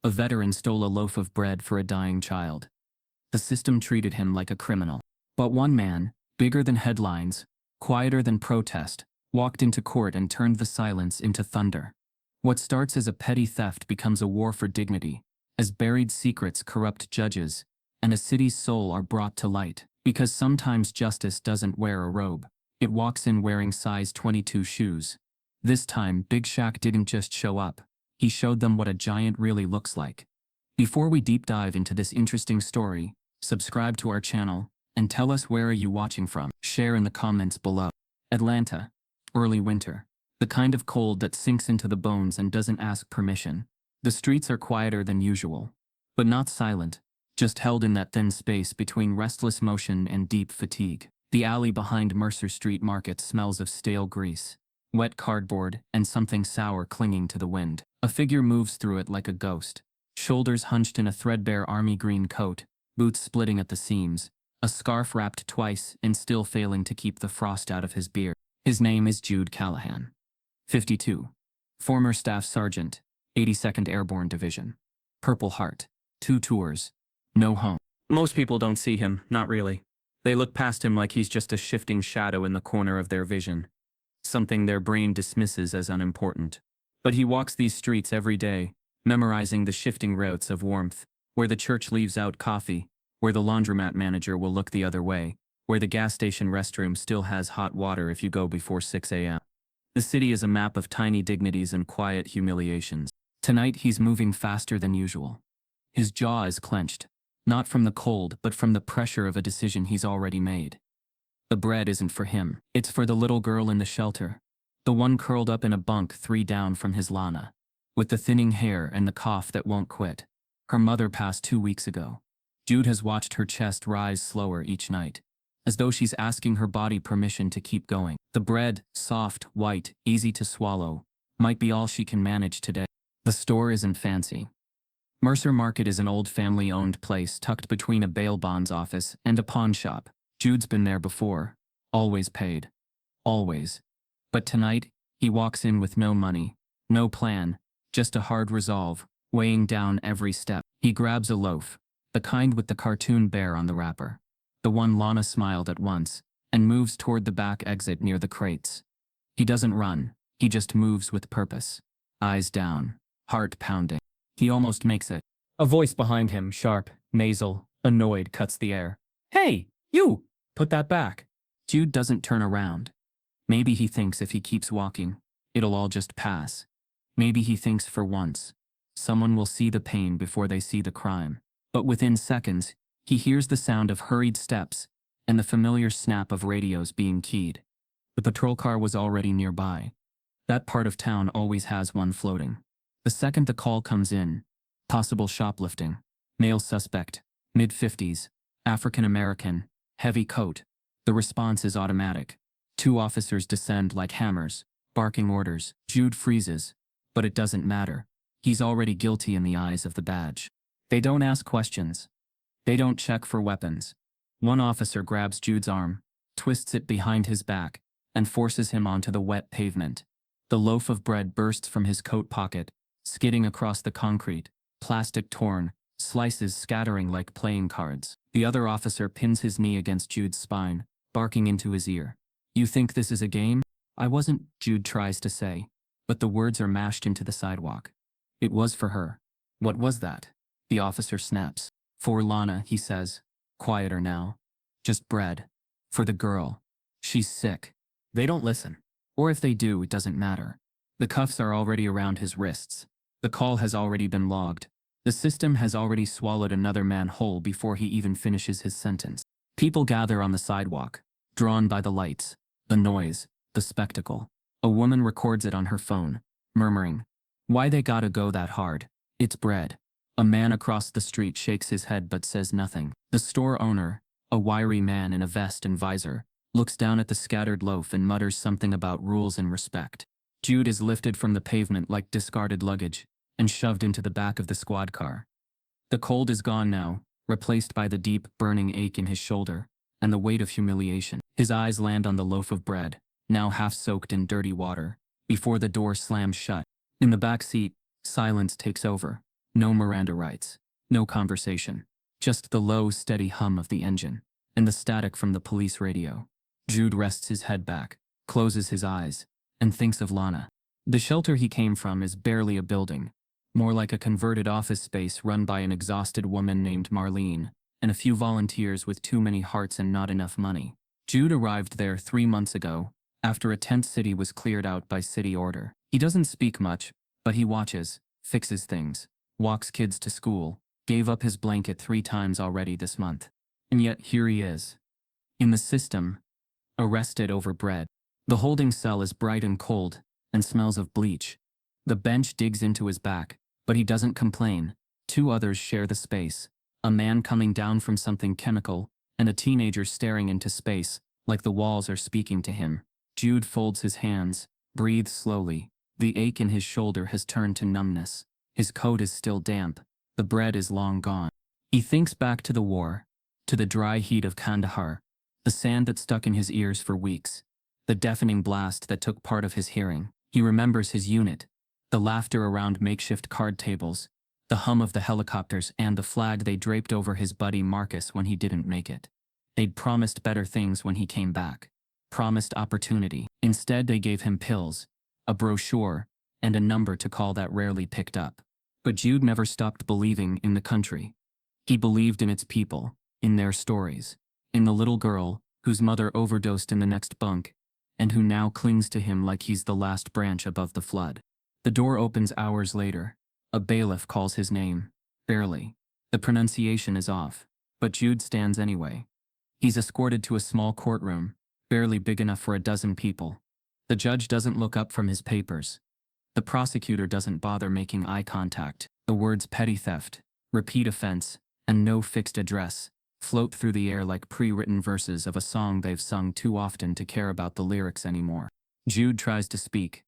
A veteran stole a loaf of bread for a dying child. The system treated him like a criminal. But one man, bigger than headlines, quieter than protest, walked into court and turned the silence into thunder. What starts as a petty theft becomes a war for dignity, as buried secrets corrupt judges, and a city's soul are brought to light. Because sometimes justice doesn't wear a robe. It walks in wearing size 22 shoes. This time, Big Shaq didn't just show up. He showed them what a giant really looks like. Before we deep dive into this interesting story, subscribe to our channel, and tell us where are you watching from. Share in the comments below. Atlanta. Early winter. The kind of cold that sinks into the bones and doesn't ask permission. The streets are quieter than usual. But not silent, just held in that thin space between restless motion and deep fatigue. The alley behind Mercer Street Market smells of stale grease, wet cardboard, and something sour clinging to the wind. A figure moves through it like a ghost, shoulders hunched in a threadbare army green coat, boots splitting at the seams, a scarf wrapped twice and still failing to keep the frost out of his beard. His name is Jude Callahan. 52. Former Staff Sergeant, 82nd Airborne Division. Purple Heart. 2 tours. No home. Most people don't see him, not really. They look past him like he's just a shifting shadow in the corner of their vision. Something their brain dismisses as unimportant. But he walks these streets every day, memorizing the shifting routes of warmth, where the church leaves out coffee, where the laundromat manager will look the other way, where the gas station restroom still has hot water if you go before 6 a.m. The city is a map of tiny dignities and quiet humiliations. Tonight he's moving faster than usual. His jaw is clenched, not from the cold but from the pressure of a decision he's already made. The bread isn't for him, it's for the little girl in the shelter, the one curled up in a bunk 3 down from his Lana, with the thinning hair and the cough that won't quit. Her mother passed 2 weeks ago. Jude has watched her chest rise slower each night, as though she's asking her body permission to keep going. The bread, soft, white, easy to swallow, might be all she can manage today. The store isn't fancy. Mercer Market is an old family-owned place tucked between a bail bonds office and a pawn shop. Jude's been there before. Always paid. Always. But tonight, he walks in with no money, no plan, just a hard resolve, weighing down every step. He grabs a loaf, the kind with the cartoon bear on the wrapper, the one Lana smiled at once, and moves toward the back exit near the crates. He doesn't run, he just moves with purpose. Eyes down, heart pounding. He almost makes it. A voice behind him, sharp, nasal, annoyed, cuts the air. "Hey, you! Put that back." Jude doesn't turn around. Maybe he thinks if he keeps walking, it'll all just pass. Maybe he thinks for once, someone will see the pain before they see the crime. But within seconds, he hears the sound of hurried steps and the familiar snap of radios being keyed. The patrol car was already nearby. That part of town always has one floating. The second the call comes in, possible shoplifting, male suspect, mid-50s, African-American, heavy coat, the response is automatic. 2 officers descend like hammers, barking orders. Jude freezes, but it doesn't matter. He's already guilty in the eyes of the badge. They don't ask questions. They don't check for weapons. One officer grabs Jude's arm, twists it behind his back, and forces him onto the wet pavement. The loaf of bread bursts from his coat pocket, skidding across the concrete, plastic torn, slices scattering like playing cards. The other officer pins his knee against Jude's spine, barking into his ear. "You think this is a game?" "I wasn't," Jude tries to say, but the words are mashed into the sidewalk. "It was for her." "What was that?" The officer snaps. "For Lana," he says, quieter now. "Just bread. For the girl. She's sick." They don't listen. Or if they do, it doesn't matter. The cuffs are already around his wrists. The call has already been logged. The system has already swallowed another man whole before he even finishes his sentence. People gather on the sidewalk, drawn by the lights, the noise, the spectacle. A woman records it on her phone, murmuring, "Why they gotta go that hard? It's bread." A man across the street shakes his head but says nothing. The store owner, a wiry man in a vest and visor, looks down at the scattered loaf and mutters something about rules and respect. Jude is lifted from the pavement like discarded luggage and shoved into the back of the squad car. The cold is gone now, replaced by the deep, burning ache in his shoulder and the weight of humiliation. His eyes land on the loaf of bread, now half soaked in dirty water, before the door slams shut. In the back seat, silence takes over. No Miranda rights. No conversation. Just the low, steady hum of the engine, and the static from the police radio. Jude rests his head back, closes his eyes, and thinks of Lana. The shelter he came from is barely a building, more like a converted office space run by an exhausted woman named Marlene, and a few volunteers with too many hearts and not enough money. Jude arrived there 3 months ago, after a tent city was cleared out by city order. He doesn't speak much, but he watches, fixes things, walks kids to school, gave up his blanket 3 times already this month. And yet here he is. In the system, arrested over bread. The holding cell is bright and cold, and smells of bleach. The bench digs into his back, but he doesn't complain. 2 others share the space. A man coming down from something chemical, and a teenager staring into space, like the walls are speaking to him. Jude folds his hands, breathes slowly. The ache in his shoulder has turned to numbness. His coat is still damp. The bread is long gone. He thinks back to the war, to the dry heat of Kandahar, the sand that stuck in his ears for weeks, the deafening blast that took part of his hearing. He remembers his unit, the laughter around makeshift card tables, the hum of the helicopters, and the flag they draped over his buddy Marcus when he didn't make it. They'd promised better things when he came back. Promised opportunity. Instead, they gave him pills, a brochure, and a number to call that rarely picked up. But Jude never stopped believing in the country. He believed in its people, in their stories, in the little girl whose mother overdosed in the next bunk, and who now clings to him like he's the last branch above the flood. The door opens hours later. A bailiff calls his name. Barely. The pronunciation is off, but Jude stands anyway. He's escorted to a small courtroom, barely big enough for a dozen people. The judge doesn't look up from his papers. The prosecutor doesn't bother making eye contact. The words petty theft, repeat offense, and no fixed address float through the air like pre-written verses of a song they've sung too often to care about the lyrics anymore. Jude tries to speak,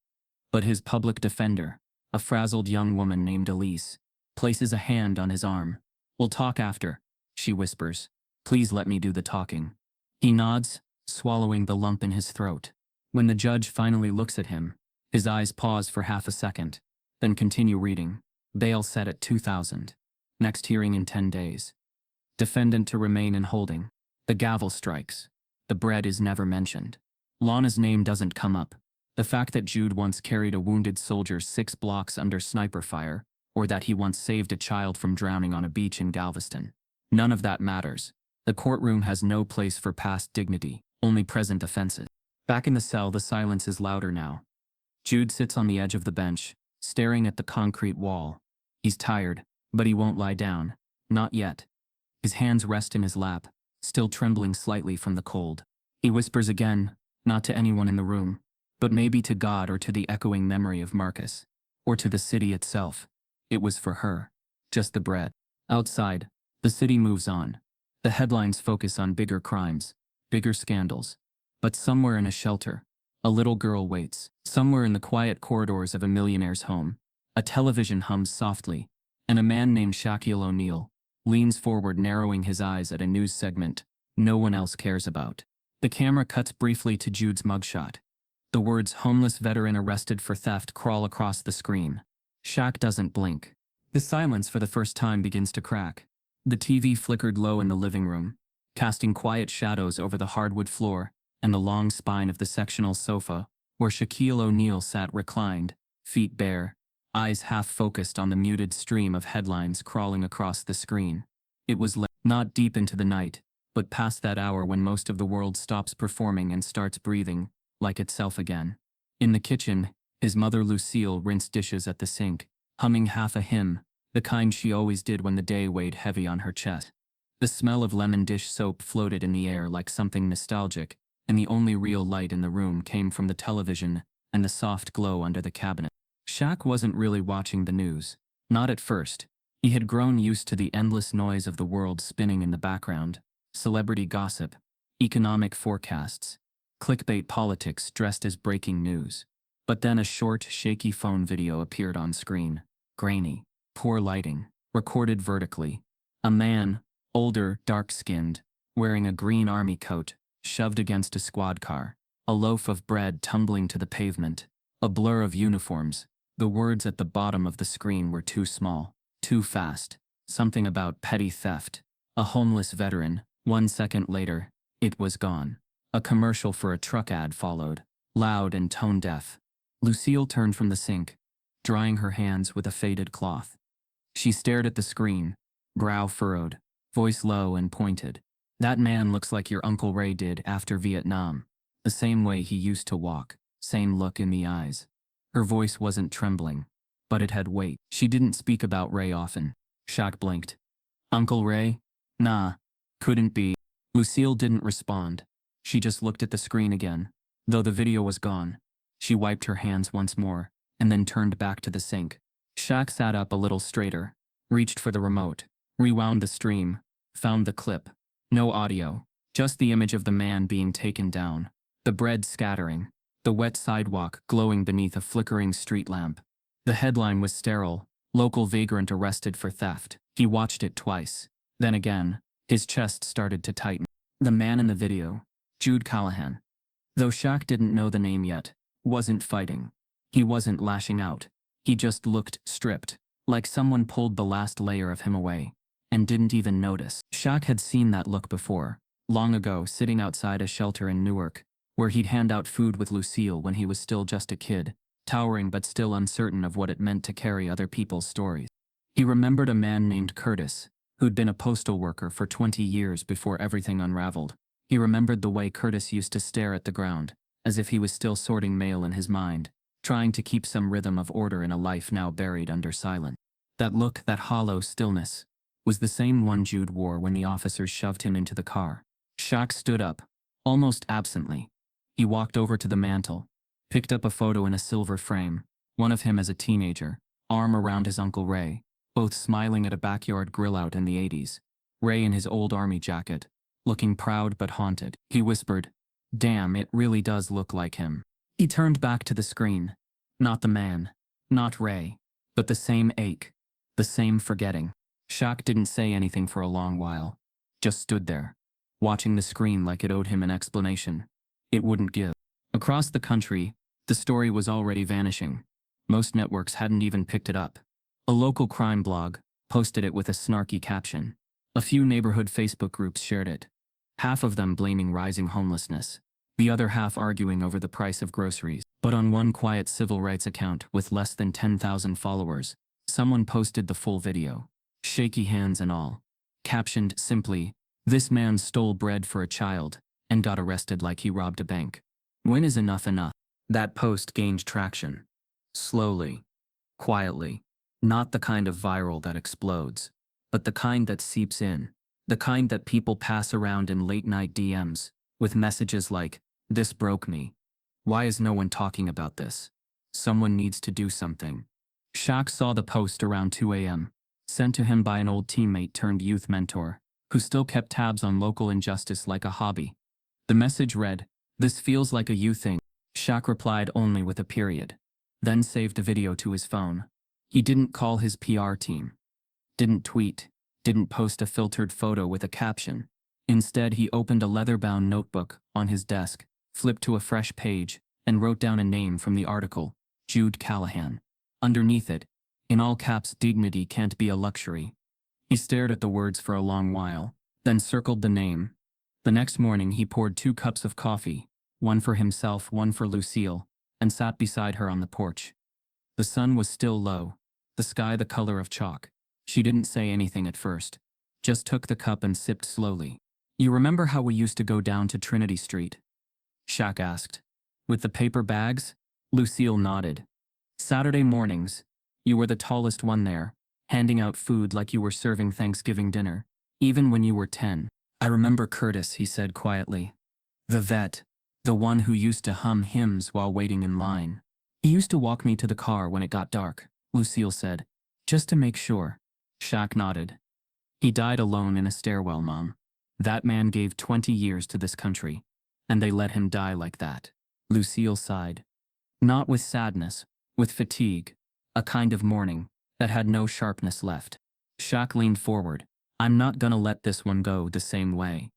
but his public defender, a frazzled young woman named Elise, places a hand on his arm. "We'll talk after," she whispers. "Please let me do the talking." He nods, swallowing the lump in his throat. When the judge finally looks at him, his eyes pause for half a second, then continue reading. Bail set at $2,000. Next hearing in 10 days. Defendant to remain in holding. The gavel strikes. The bread is never mentioned. Lana's name doesn't come up. The fact that Jude once carried a wounded soldier 6 blocks under sniper fire, or that he once saved a child from drowning on a beach in Galveston. None of that matters. The courtroom has no place for past dignity, only present offenses. Back in the cell, the silence is louder now. Jude sits on the edge of the bench, staring at the concrete wall. He's tired, but he won't lie down. Not yet. His hands rest in his lap, still trembling slightly from the cold. He whispers again, not to anyone in the room, but maybe to God or to the echoing memory of Marcus, or to the city itself. It was for her. Just the bread. Outside, the city moves on. The headlines focus on bigger crimes, bigger scandals. But somewhere in a shelter, a little girl waits. Somewhere in the quiet corridors of a millionaire's home, a television hums softly, and a man named Shaquille O'Neal leans forward, narrowing his eyes at a news segment no one else cares about. The camera cuts briefly to Jude's mugshot. The words "homeless veteran arrested for theft" crawl across the screen. Shaq doesn't blink. The silence for the first time begins to crack. The TV flickered low in the living room, casting quiet shadows over the hardwood floor and the long spine of the sectional sofa, where Shaquille O'Neal sat reclined, feet bare, eyes half-focused on the muted stream of headlines crawling across the screen. It was not deep into the night, but past that hour when most of the world stops performing and starts breathing, like itself again. In the kitchen, his mother Lucille rinsed dishes at the sink, humming half a hymn, the kind she always did when the day weighed heavy on her chest. The smell of lemon dish soap floated in the air like something nostalgic, and the only real light in the room came from the television and the soft glow under the cabinet. Shaq wasn't really watching the news. Not at first. He had grown used to the endless noise of the world spinning in the background. Celebrity gossip, economic forecasts, clickbait politics dressed as breaking news. But then a short, shaky phone video appeared on screen. Grainy, poor lighting, recorded vertically. A man, older, dark-skinned, wearing a green army coat, shoved against a squad car. A loaf of bread tumbling to the pavement. A blur of uniforms. The words at the bottom of the screen were too small. Too fast. Something about petty theft. A homeless veteran. 1 second later, it was gone. A commercial for a truck ad followed, loud and tone-deaf. Lucille turned from the sink, drying her hands with a faded cloth. She stared at the screen, brow furrowed, voice low and pointed. That man looks like your Uncle Ray did after Vietnam. The same way he used to walk, same look in the eyes. Her voice wasn't trembling, but it had weight. She didn't speak about Ray often. Shaq blinked. Uncle Ray? Nah, couldn't be. Lucille didn't respond. She just looked at the screen again. Though the video was gone, she wiped her hands once more, and then turned back to the sink. Shaq sat up a little straighter, reached for the remote, rewound the stream, found the clip. No audio, just the image of the man being taken down, the bread scattering, the wet sidewalk glowing beneath a flickering street lamp. The headline was sterile, local vagrant arrested for theft. He watched it twice. Then again, his chest started to tighten. The man in the video, Jude Callahan. Though Shaq didn't know the name yet, wasn't fighting. He wasn't lashing out. He just looked stripped, like someone pulled the last layer of him away, and didn't even notice. Shaq had seen that look before, long ago, sitting outside a shelter in Newark, where he'd hand out food with Lucille when he was still just a kid, towering but still uncertain of what it meant to carry other people's stories. He remembered a man named Curtis, who'd been a postal worker for 20 years before everything unraveled. He remembered the way Curtis used to stare at the ground, as if he was still sorting mail in his mind, trying to keep some rhythm of order in a life now buried under silence. That look, that hollow stillness, was the same one Jude wore when the officers shoved him into the car. Shaq stood up, almost absently. He walked over to the mantel, picked up a photo in a silver frame, one of him as a teenager, arm around his Uncle Ray, both smiling at a backyard grill out in the 80s. Ray in his old army jacket, looking proud but haunted. He whispered, "Damn, it really does look like him." He turned back to the screen. Not the man, not Ray, but the same ache, the same forgetting. Shaq didn't say anything for a long while, just stood there, watching the screen like it owed him an explanation. It wouldn't give. Across the country, the story was already vanishing. Most networks hadn't even picked it up. A local crime blog posted it with a snarky caption. A few neighborhood Facebook groups shared it, half of them blaming rising homelessness, the other half arguing over the price of groceries. But on one quiet civil rights account with less than 10,000 followers, someone posted the full video, shaky hands and all, captioned simply, "This man stole bread for a child and got arrested like he robbed a bank. When is enough enough?" That post gained traction. Slowly, quietly, not the kind of viral that explodes, but the kind that seeps in, the kind that people pass around in late-night DMs, with messages like, "This broke me. Why is no one talking about this? Someone needs to do something." Shaq saw the post around 2 a.m., sent to him by an old teammate turned youth mentor, who still kept tabs on local injustice like a hobby. The message read, "This feels like a you thing." Shaq replied only with a period, then saved the video to his phone. He didn't call his PR team, didn't tweet, didn't post a filtered photo with a caption. Instead, he opened a leather-bound notebook on his desk, flipped to a fresh page, and wrote down a name from the article, Jude Callahan. Underneath it, in all caps, "Dignity can't be a luxury." He stared at the words for a long while, then circled the name. The next morning he poured 2 cups of coffee, one for himself, one for Lucille, and sat beside her on the porch. The sun was still low, the sky the color of chalk. She didn't say anything at first, just took the cup and sipped slowly. "You remember how we used to go down to Trinity Street?" Shaq asked. "With the paper bags?" Lucille nodded. "Saturday mornings. You were the tallest one there, handing out food like you were serving Thanksgiving dinner, even when you were 10. "I remember Curtis," he said quietly. "The vet. The one who used to hum hymns while waiting in line. He used to walk me to the car when it got dark," Lucille said, "just to make sure." Shaq nodded. "He died alone in a stairwell, Mom. That man gave 20 years to this country, and they let him die like that." Lucille sighed. Not with sadness, with fatigue, a kind of mourning that had no sharpness left. Shaq leaned forward. "I'm not gonna let this one go the same way."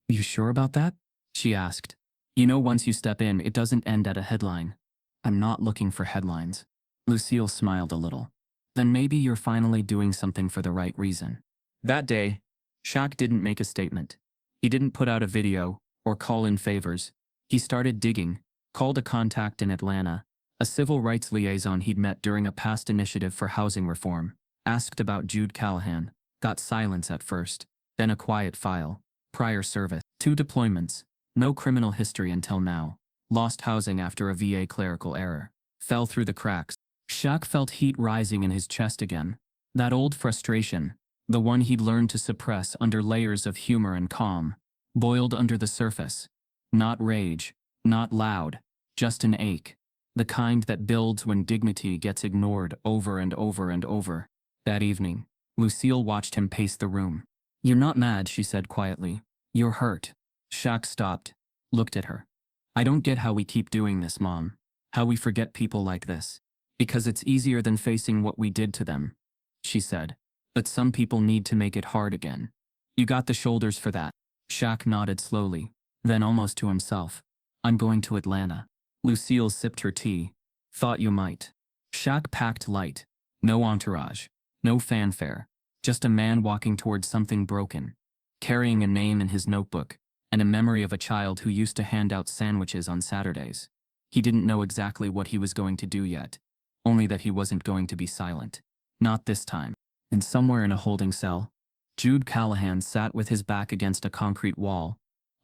"You sure about that?" she asked. "You know, once you step in, it doesn't end at a headline." "I'm not looking for headlines." Lucille smiled a little. Then maybe you're finally doing something for the right reason. That day, Shaq didn't make a statement. He didn't put out a video or call in favors. He started digging, called a contact in Atlanta, a civil rights liaison he'd met during a past initiative for housing reform, asked about Jude Callahan, got silence at first, then a quiet file, prior service, 2 deployments, no criminal history until now, lost housing after a VA clerical error, fell through the cracks. Shaq felt heat rising in his chest again, that old frustration, the one he'd learned to suppress under layers of humor and calm, boiled under the surface. Not rage, not loud, just an ache. The kind that builds when dignity gets ignored over and over and over. That evening, Lucille watched him pace the room. "You're not mad," she said quietly. "You're hurt." Shaq stopped, looked at her. "I don't get how we keep doing this, Mom. How we forget people like this. Because it's easier than facing what we did to them," she said. "But some people need to make it hard again. You got the shoulders for that." Shaq nodded slowly, then almost to himself. "I'm going to Atlanta." Lucille sipped her tea. "Thought you might." Shaq packed light. No entourage. No fanfare. Just a man walking towards something broken, carrying a name in his notebook, and a memory of a child who used to hand out sandwiches on Saturdays. He didn't know exactly what he was going to do yet, only that he wasn't going to be silent. Not this time. And somewhere in a holding cell, Jude Callahan sat with his back against a concrete wall,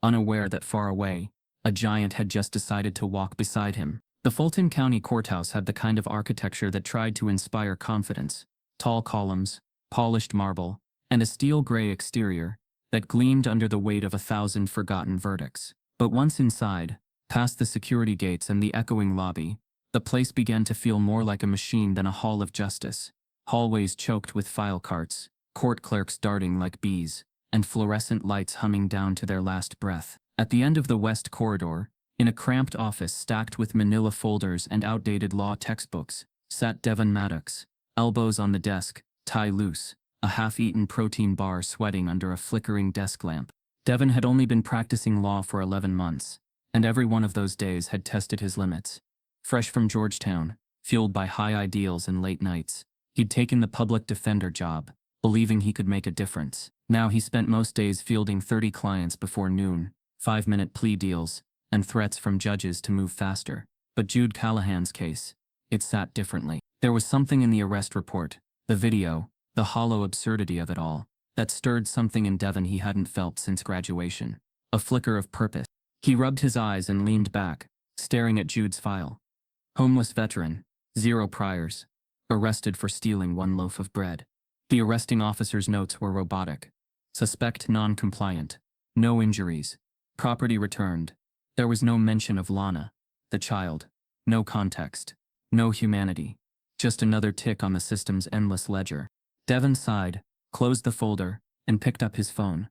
unaware that far away, a giant had just decided to walk beside him. The Fulton County Courthouse had the kind of architecture that tried to inspire confidence. Tall columns, polished marble, and a steel-gray exterior that gleamed under the weight of 1,000 forgotten verdicts. But once inside, past the security gates and the echoing lobby, the place began to feel more like a machine than a hall of justice. Hallways choked with file carts, court clerks darting like bees, and fluorescent lights humming down to their last breath. At the end of the west corridor, in a cramped office stacked with manila folders and outdated law textbooks, sat Devin Maddox, elbows on the desk, tie loose, a half-eaten protein bar sweating under a flickering desk lamp. Devin had only been practicing law for 11 months, and every one of those days had tested his limits. Fresh from Georgetown, fueled by high ideals and late nights, he'd taken the public defender job, believing he could make a difference. Now he spent most days fielding 30 clients before noon, 5-minute plea deals, and threats from judges to move faster. But Jude Callahan's case, it sat differently. There was something in the arrest report, the video, the hollow absurdity of it all, that stirred something in Devin he hadn't felt since graduation. A flicker of purpose. He rubbed his eyes and leaned back, staring at Jude's file. Homeless veteran, 0 priors. Arrested for stealing 1 loaf of bread. The arresting officer's notes were robotic. Suspect non-compliant. No injuries. Property returned. There was no mention of Lana, the child. No context. No humanity. Just another tick on the system's endless ledger. Devin sighed, closed the folder, and picked up his phone.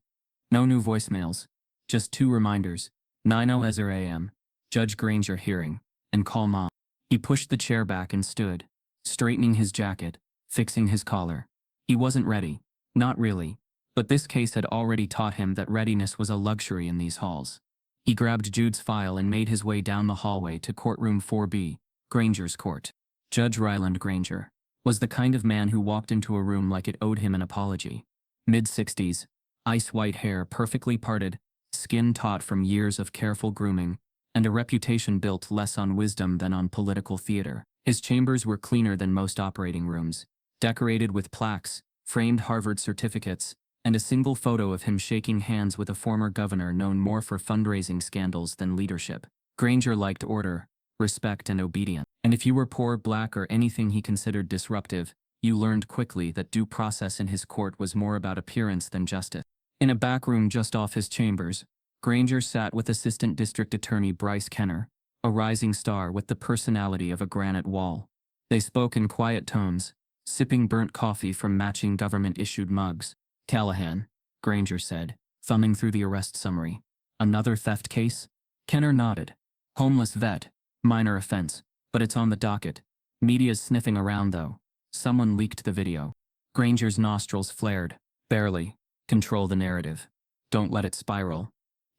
No new voicemails. Just 2 reminders. 9:00 a.m. Judge Granger hearing, and call Mom. He pushed the chair back and stood, straightening his jacket, fixing his collar. He wasn't ready. Not really. But this case had already taught him that readiness was a luxury in these halls. He grabbed Jude's file and made his way down the hallway to courtroom 4B, Granger's court. Judge Ryland Granger was the kind of man who walked into a room like it owed him an apology. Mid-60s, ice-white hair perfectly parted, skin taut from years of careful grooming, and a reputation built less on wisdom than on political theater. His chambers were cleaner than most operating rooms, decorated with plaques, framed Harvard certificates, and a single photo of him shaking hands with a former governor known more for fundraising scandals than leadership. Granger liked order, respect, and obedience. And if you were poor, black, or anything he considered disruptive, you learned quickly that due process in his court was more about appearance than justice. In a back room just off his chambers, Granger sat with Assistant District Attorney Bryce Kenner, a rising star with the personality of a granite wall. They spoke in quiet tones, sipping burnt coffee from matching government-issued mugs. "Callahan," Granger said, thumbing through the arrest summary. "Another theft case?" Kenner nodded. "Homeless vet. Minor offense. But it's on the docket. Media's sniffing around though. Someone leaked the video." Granger's nostrils flared. "Barely. Control the narrative. Don't let it spiral."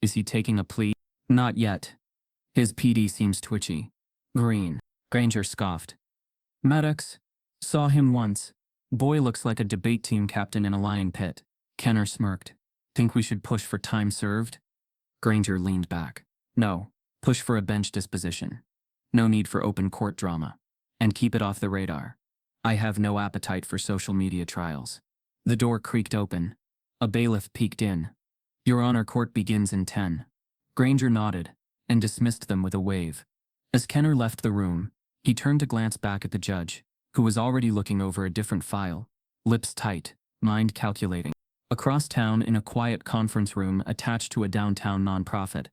"Is he taking a plea?" "Not yet. His PD seems twitchy." "Green." Granger scoffed. "Maddox? Saw him once. Boy looks like a debate team captain in a lion pit. Kenner smirked. Think we should push for time served? Granger leaned back. No. Push for a bench disposition. No need for open court drama. And keep it off the radar. I have no appetite for social media trials. The door creaked open. A bailiff peeked in. Your Honor, court begins in 10. Granger nodded and dismissed them with a wave. As Kenner left the room, he turned to glance back at the judge, who was already looking over a different file, lips tight, mind calculating. Across town, in a quiet conference room attached to a downtown nonprofit,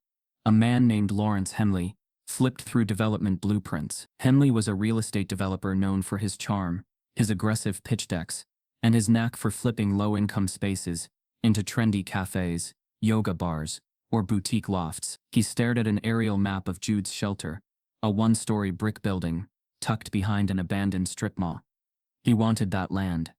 a man named Lawrence Henley flipped through development blueprints. Henley was a real estate developer known for his charm, his aggressive pitch decks, and his knack for flipping low-income spaces into trendy cafes, yoga bars, or boutique lofts. He stared at an aerial map of Jude's shelter, a one-story brick building tucked behind an abandoned strip mall. He wanted that land.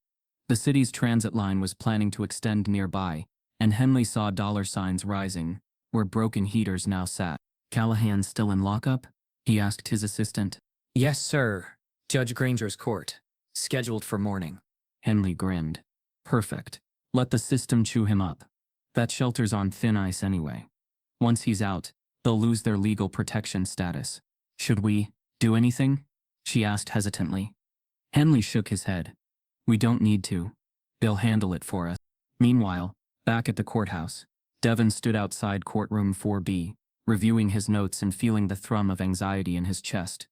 The city's transit line was planning to extend nearby, and Henley saw dollar signs rising, where broken heaters now sat. Callahan still in lockup? He asked his assistant. Yes, sir. Judge Granger's court. Scheduled for morning. Henley grinned. Perfect. Let the system chew him up. That shelter's on thin ice anyway. Once he's out, they'll lose their legal protection status. Should we do anything? She asked hesitantly. Henley shook his head. We don't need to. They'll handle it for us. Meanwhile, back at the courthouse, Devin stood outside courtroom 4B, reviewing his notes and feeling the thrum of anxiety in his chest.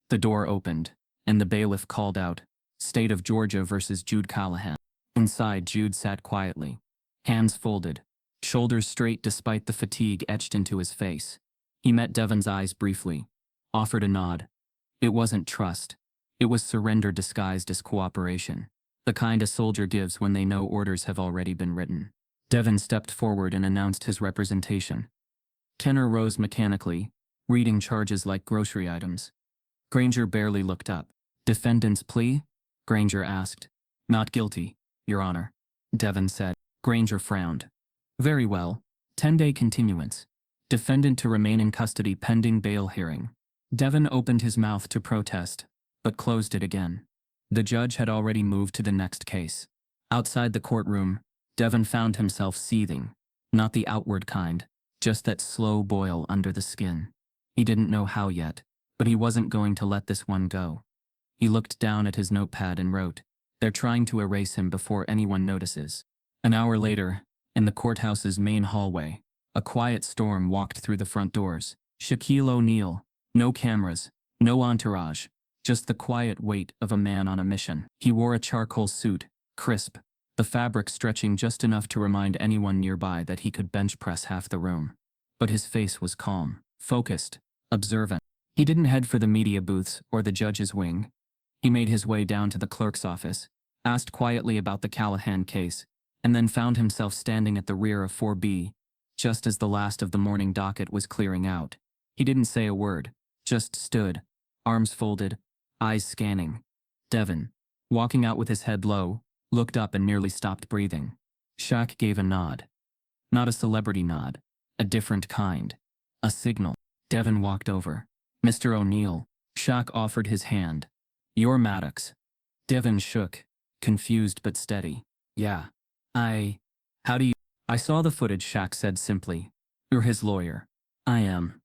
The door opened, and the bailiff called out, State of Georgia versus Jude Callahan. Inside, Jude sat quietly, hands folded, shoulders straight despite the fatigue etched into his face. He met Devin's eyes briefly, offered a nod. It wasn't trust. It was surrender disguised as cooperation, the kind a soldier gives when they know orders have already been written. Devin stepped forward and announced his representation. Kenner rose mechanically, reading charges like grocery items. Granger barely looked up. Defendant's plea? Granger asked. Not guilty, Your Honor, Devin said. Granger frowned. Very well. 10-day continuance. Defendant to remain in custody pending bail hearing. Devin opened his mouth to protest, but closed it again. The judge had already moved to the next case. Outside the courtroom, Devin found himself seething. Not the outward kind, just that slow boil under the skin. He didn't know how yet, but he wasn't going to let this one go. He looked down at his notepad and wrote, They're trying to erase him before anyone notices. An hour later, in the courthouse's main hallway, a quiet storm walked through the front doors. Shaquille O'Neal. No cameras, no entourage, just the quiet weight of a man on a mission. He wore a charcoal suit, crisp, the fabric stretching just enough to remind anyone nearby that he could bench press half the room. But his face was calm, focused, observant. He didn't head for the media booths or the judge's wing. He made his way down to the clerk's office, asked quietly about the Callahan case, and then found himself standing at the rear of 4B, just as the last of the morning docket was clearing out. He didn't say a word, just stood, arms folded, eyes scanning. Devin, walking out with his head low, looked up and nearly stopped breathing. Shaq gave a nod. Not a celebrity nod, a different kind. A signal. Devin walked over. Mr. O'Neal. Shaq offered his hand. You're Maddox. Devin shook, confused but steady. Yeah. How do you? I saw the footage, Shaq said simply. You're his lawyer. I am.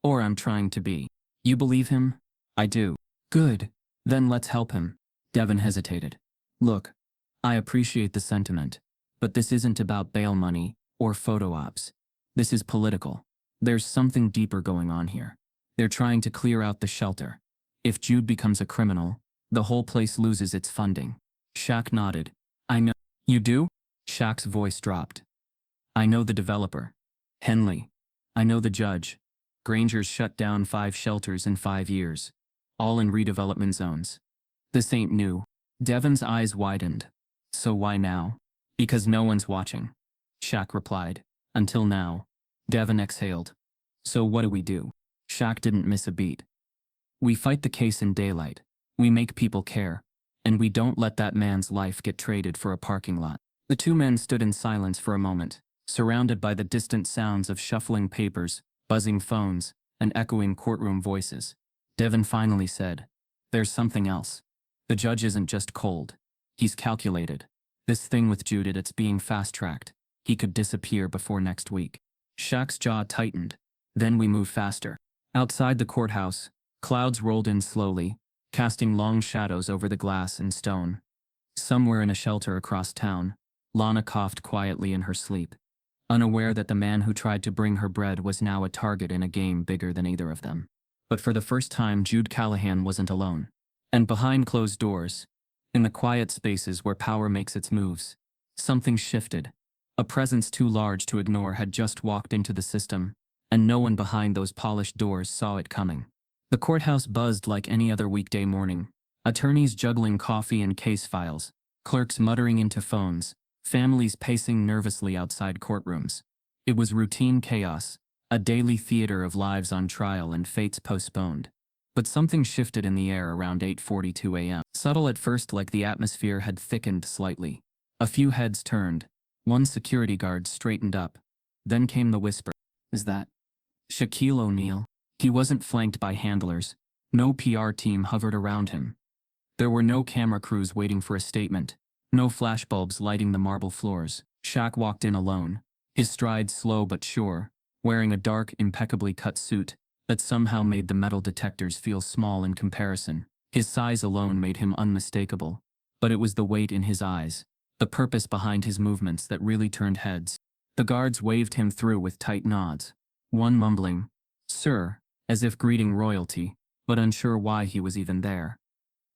Or I'm trying to be. You believe him? I do. Good. Then let's help him. Devin hesitated. Look, I appreciate the sentiment, but this isn't about bail money or photo ops. This is political. There's something deeper going on here. They're trying to clear out the shelter. If Jude becomes a criminal, the whole place loses its funding. Shaq nodded. I know. You do? Shaq's voice dropped. I know the developer. Henley. I know the judge. Granger's shut down 5 shelters in 5 years, all in redevelopment zones. This ain't new. Devin's eyes widened. So why now? Because no one's watching. Shaq replied. Until now. Devin exhaled. So what do we do? Shaq didn't miss a beat. We fight the case in daylight. We make people care. And we don't let that man's life get traded for a parking lot. The two men stood in silence for a moment, surrounded by the distant sounds of shuffling papers, buzzing phones, and echoing courtroom voices. Devin finally said, There's something else. The judge isn't just cold. He's calculated. This thing with Jude, it's being fast-tracked. He could disappear before next week. Shaq's jaw tightened. Then we moved faster. Outside the courthouse, clouds rolled in slowly, casting long shadows over the glass and stone. Somewhere in a shelter across town, Lana coughed quietly in her sleep, unaware that the man who tried to bring her bread was now a target in a game bigger than either of them. But for the first time, Jude Callahan wasn't alone. And behind closed doors, in the quiet spaces where power makes its moves, something shifted. A presence too large to ignore had just walked into the system, and no one behind those polished doors saw it coming. The courthouse buzzed like any other weekday morning. Attorneys juggling coffee and case files, clerks muttering into phones, families pacing nervously outside courtrooms. It was routine chaos, a daily theater of lives on trial and fates postponed. But something shifted in the air around 8:42 a.m. Subtle at first, like the atmosphere had thickened slightly. A few heads turned. One security guard straightened up. Then came the whisper. "Is that Shaquille O'Neal?" He wasn't flanked by handlers. No PR team hovered around him. There were no camera crews waiting for a statement. No flashbulbs lighting the marble floors. Shaq walked in alone, his stride slow but sure, wearing a dark, impeccably cut suit that somehow made the metal detectors feel small in comparison. His size alone made him unmistakable, but it was the weight in his eyes, the purpose behind his movements that really turned heads. The guards waved him through with tight nods, one mumbling, "Sir," as if greeting royalty, but unsure why he was even there.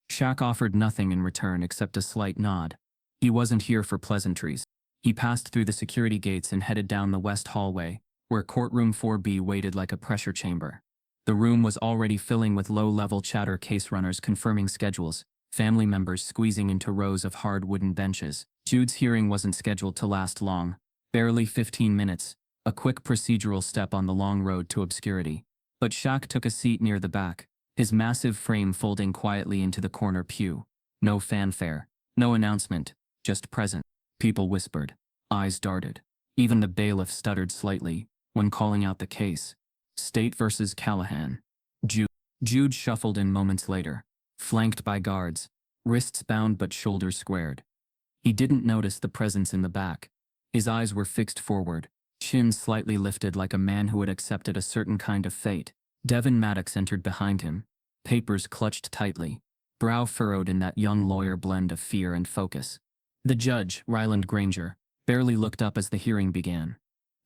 Shaq offered nothing in return except a slight nod. He wasn't here for pleasantries. He passed through the security gates and headed down the west hallway, where courtroom 4B waited like a pressure chamber. The room was already filling with low-level chatter, case runners confirming schedules, family members squeezing into rows of hard wooden benches. Jude's hearing wasn't scheduled to last long, barely 15 minutes, a quick procedural step on the long road to obscurity. But Shaq took a seat near the back, his massive frame folding quietly into the corner pew. No fanfare, no announcement, just present. People whispered, eyes darted. Even the bailiff stuttered slightly when calling out the case. State versus Callahan. Jude shuffled in moments later, flanked by guards, wrists bound but shoulders squared. He didn't notice the presence in the back. His eyes were fixed forward, chin slightly lifted like a man who had accepted a certain kind of fate. Devin Maddox entered behind him, papers clutched tightly, brow furrowed in that young lawyer blend of fear and focus. The judge, Ryland Granger, barely looked up as the hearing began.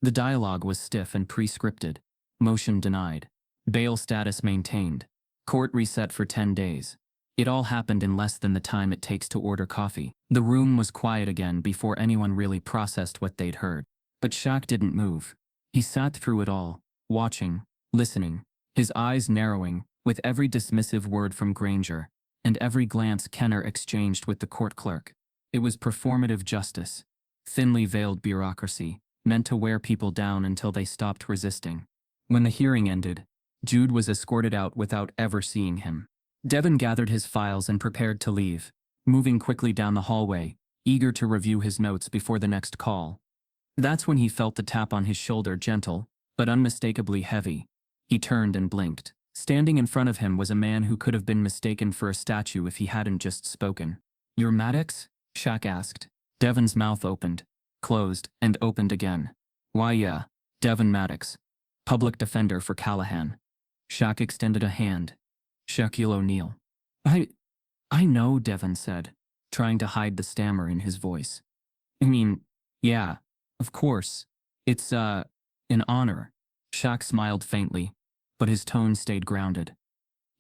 The dialogue was stiff and pre-scripted. Motion denied. Bail status maintained. Court reset for 10 days. It all happened in less than the time it takes to order coffee. The room was quiet again before anyone really processed what they'd heard. But Shaq didn't move. He sat through it all, watching, listening, his eyes narrowing with every dismissive word from Granger and every glance Kenner exchanged with the court clerk. It was performative justice, thinly veiled bureaucracy, meant to wear people down until they stopped resisting. When the hearing ended, Jude was escorted out without ever seeing him. Devin gathered his files and prepared to leave, moving quickly down the hallway, eager to review his notes before the next call. That's when he felt the tap on his shoulder, gentle, but unmistakably heavy. He turned and blinked. Standing in front of him was a man who could have been mistaken for a statue if he hadn't just spoken. "You're Maddox?" Shaq asked. Devin's mouth opened, closed, and opened again. "Why yeah, Devin Maddox. Public defender for Callahan." Shaq extended a hand. "Shaquille O'Neal." I know," Devin said, trying to hide the stammer in his voice. "I mean, yeah, of course. It's, an honor." Shaq smiled faintly, but his tone stayed grounded.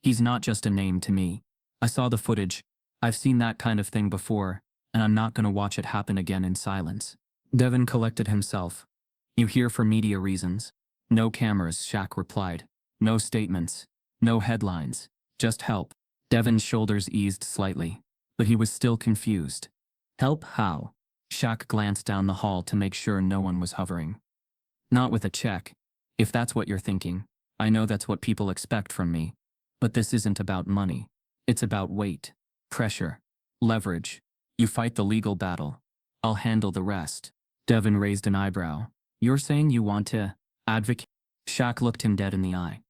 "He's not just a name to me. I saw the footage. I've seen that kind of thing before, and I'm not gonna watch it happen again in silence." Devin collected himself. "You here for media reasons?" "No cameras," Shaq replied. "No statements. No headlines. Just help." Devin's shoulders eased slightly, but he was still confused. "Help how?" Shaq glanced down the hall to make sure no one was hovering. "Not with a check. If that's what you're thinking, I know that's what people expect from me. But this isn't about money. It's about weight, pressure, leverage. You fight the legal battle. I'll handle the rest." Devin raised an eyebrow. "You're saying you want to advocate?" Shaq looked him dead in the eye.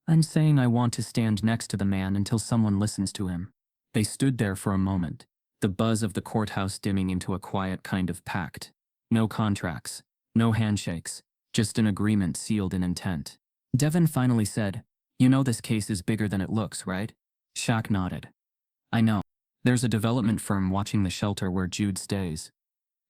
"I'm saying I want to stand next to the man until someone listens to him." They stood there for a moment, the buzz of the courthouse dimming into a quiet kind of pact. No contracts, no handshakes, just an agreement sealed in intent. Devon finally said, "You know this case is bigger than it looks, right?" Shaq nodded. "I know. There's a development firm watching the shelter where Jude stays.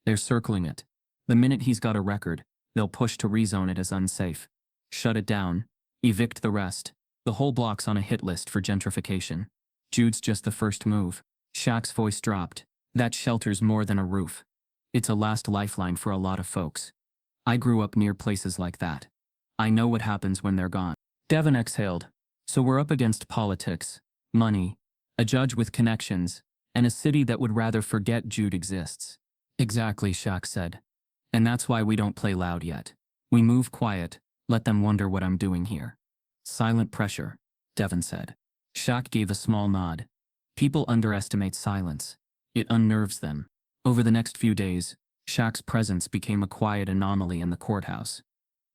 They're circling it. The minute he's got a record, they'll push to rezone it as unsafe. Shut it down. Evict the rest. The whole block's on a hit list for gentrification. Jude's just the first move." Shaq's voice dropped. "That shelter's more than a roof. It's a last lifeline for a lot of folks. I grew up near places like that. I know what happens when they're gone." Devon exhaled. "So we're up against politics, money, a judge with connections, and a city that would rather forget Jude exists." "Exactly," Shaq said. "And that's why we don't play loud yet. We move quiet, let them wonder what I'm doing here." "Silent pressure," Devon said. Shaq gave a small nod. "People underestimate silence. It unnerves them." Over the next few days, Shaq's presence became a quiet anomaly in the courthouse.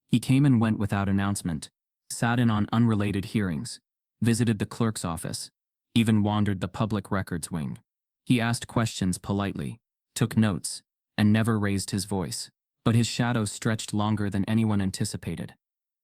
He came and went without announcement, sat in on unrelated hearings, visited the clerk's office, even wandered the public records wing. He asked questions politely, took notes, and never raised his voice. But his shadow stretched longer than anyone anticipated.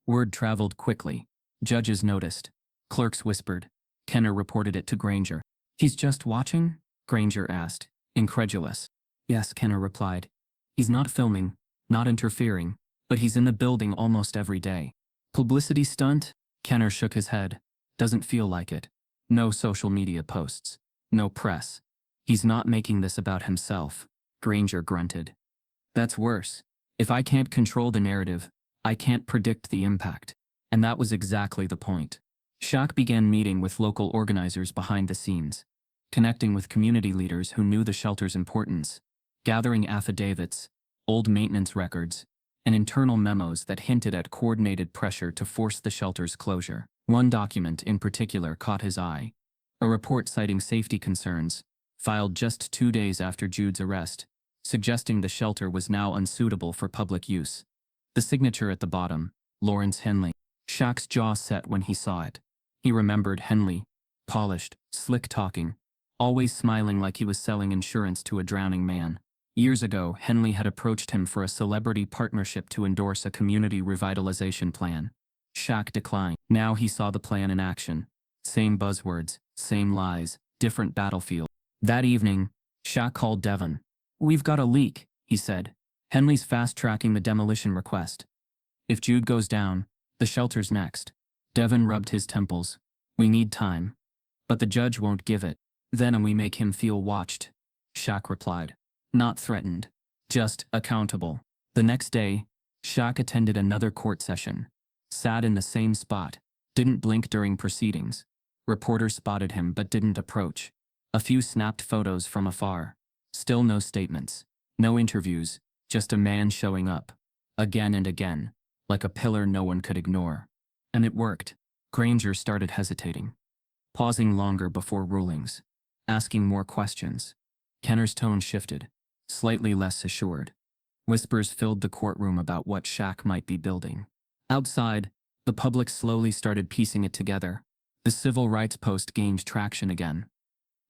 Word traveled quickly. Judges noticed. Clerks whispered. Kenner reported it to Granger. "He's just watching?" Granger asked, incredulous. "Yes," Kenner replied. "He's not filming, not interfering, but he's in the building almost every day." "Publicity stunt?" Kenner shook his head. "Doesn't feel like it. No social media posts. No press. He's not making this about himself." Granger grunted. "That's worse. If I can't control the narrative, I can't predict the impact." And that was exactly the point. Shaq began meeting with local organizers behind the scenes, connecting with community leaders who knew the shelter's importance, gathering affidavits, old maintenance records, and internal memos that hinted at coordinated pressure to force the shelter's closure. One document in particular caught his eye. A report citing safety concerns, filed just 2 days after Jude's arrest, suggesting the shelter was now unsuitable for public use. The signature at the bottom, Lawrence Henley. Shaq's jaw set when he saw it. He remembered Henley, polished, slick-talking, always smiling like he was selling insurance to a drowning man. Years ago, Henley had approached him for a celebrity partnership to endorse a community revitalization plan. Shaq declined. Now he saw the plan in action. Same buzzwords, same lies, different battlefield. That evening, Shaq called Devon. "We've got a leak," he said. "Henley's fast-tracking the demolition request. If Jude goes down, the shelter's next." Devon rubbed his temples. "We need time. But the judge won't give it. Then we make him feel watched." Shaq replied. "Not threatened. Just accountable." The next day, Shaq attended another court session. Sat in the same spot. Didn't blink during proceedings. Reporters spotted him but didn't approach. A few snapped photos from afar. Still no statements. No interviews. Just a man showing up. Again and again. Like a pillar no one could ignore. And it worked. Granger started hesitating. Pausing longer before rulings. Asking more questions. Kenner's tone shifted. Slightly less assured. Whispers filled the courtroom about what Shaq might be building. Outside, the public slowly started piecing it together. The civil rights post gained traction again.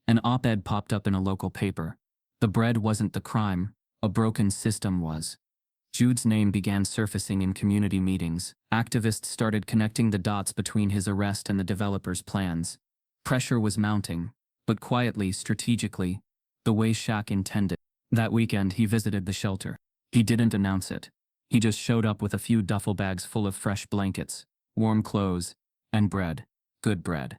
An op-ed popped up in a local paper. The bread wasn't the crime, a broken system was. Jude's name began surfacing in community meetings. Activists started connecting the dots between his arrest and the developer's plans. Pressure was mounting, but quietly, strategically, the way Shaq intended. That weekend he visited the shelter. He didn't announce it. He just showed up with a few duffel bags full of fresh blankets, warm clothes, and bread. Good bread.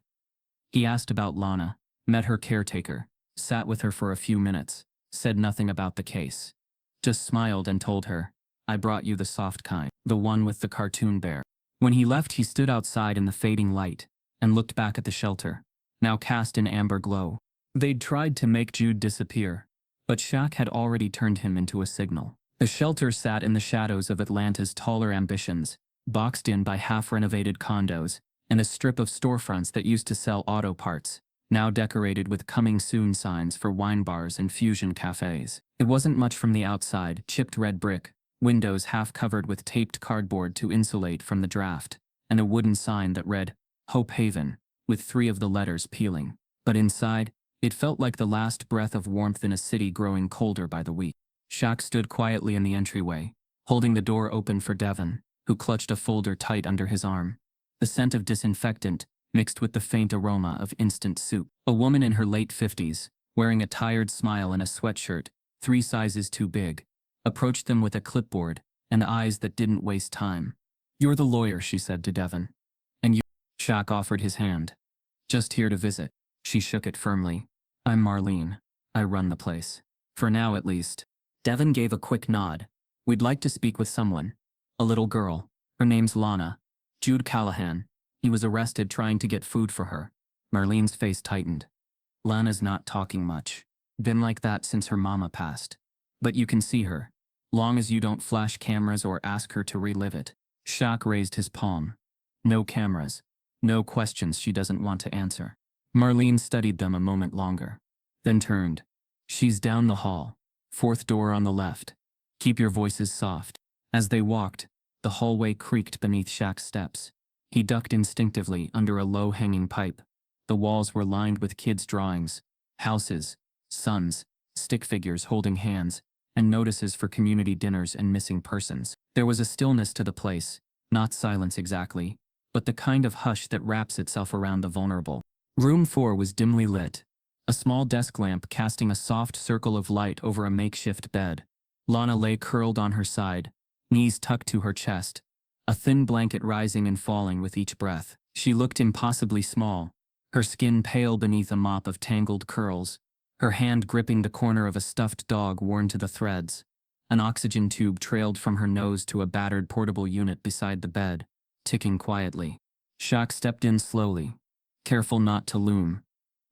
He asked about Lana, met her caretaker, sat with her for a few minutes, said nothing about the case. Just smiled and told her, "I brought you the soft kind, the one with the cartoon bear." When he left, he stood outside in the fading light and looked back at the shelter, now cast in amber glow. They'd tried to make Jude disappear, but Shaq had already turned him into a signal. The shelter sat in the shadows of Atlanta's taller ambitions, boxed in by half-renovated condos and a strip of storefronts that used to sell auto parts, now decorated with coming soon signs for wine bars and fusion cafes. It wasn't much from the outside, chipped red brick, windows half covered with taped cardboard to insulate from the draft, and a wooden sign that read, "Hope Haven," with 3 of the letters peeling. But inside, It felt like the last breath of warmth in a city growing colder by the week. Shaq stood quietly in the entryway, holding the door open for Devon, who clutched a folder tight under his arm. The scent of disinfectant mixed with the faint aroma of instant soup. A woman in her late 50s, wearing a tired smile and a sweatshirt, 3 sizes too big, approached them with a clipboard and eyes that didn't waste time. "You're the lawyer," she said to Devon. "And you—" Shaq offered his hand. "Just here to visit." She shook it firmly. "I'm Marlene. I run the place. For now, at least." Devon gave a quick nod. "We'd like to speak with someone. A little girl. Her name's Lana. Jude Callahan. He was arrested trying to get food for her." Marlene's face tightened. "Lana's not talking much. Been like that since her mama passed. But you can see her. Long as you don't flash cameras or ask her to relive it." Shaq raised his palm. "No cameras. No questions she doesn't want to answer." Marlene studied them a moment longer, then turned. "She's down the hall. 4th door on the left. Keep your voices soft." As they walked, the hallway creaked beneath Shaq's steps. He ducked instinctively under a low-hanging pipe. The walls were lined with kids' drawings, houses, suns, stick figures holding hands, and notices for community dinners and missing persons. There was a stillness to the place, not silence exactly, but the kind of hush that wraps itself around the vulnerable. Room 4 was dimly lit, a small desk lamp casting a soft circle of light over a makeshift bed. Lana lay curled on her side, knees tucked to her chest, a thin blanket rising and falling with each breath. She looked impossibly small, her skin pale beneath a mop of tangled curls, her hand gripping the corner of a stuffed dog worn to the threads. An oxygen tube trailed from her nose to a battered portable unit beside the bed, ticking quietly. Shaq stepped in slowly, careful not to loom.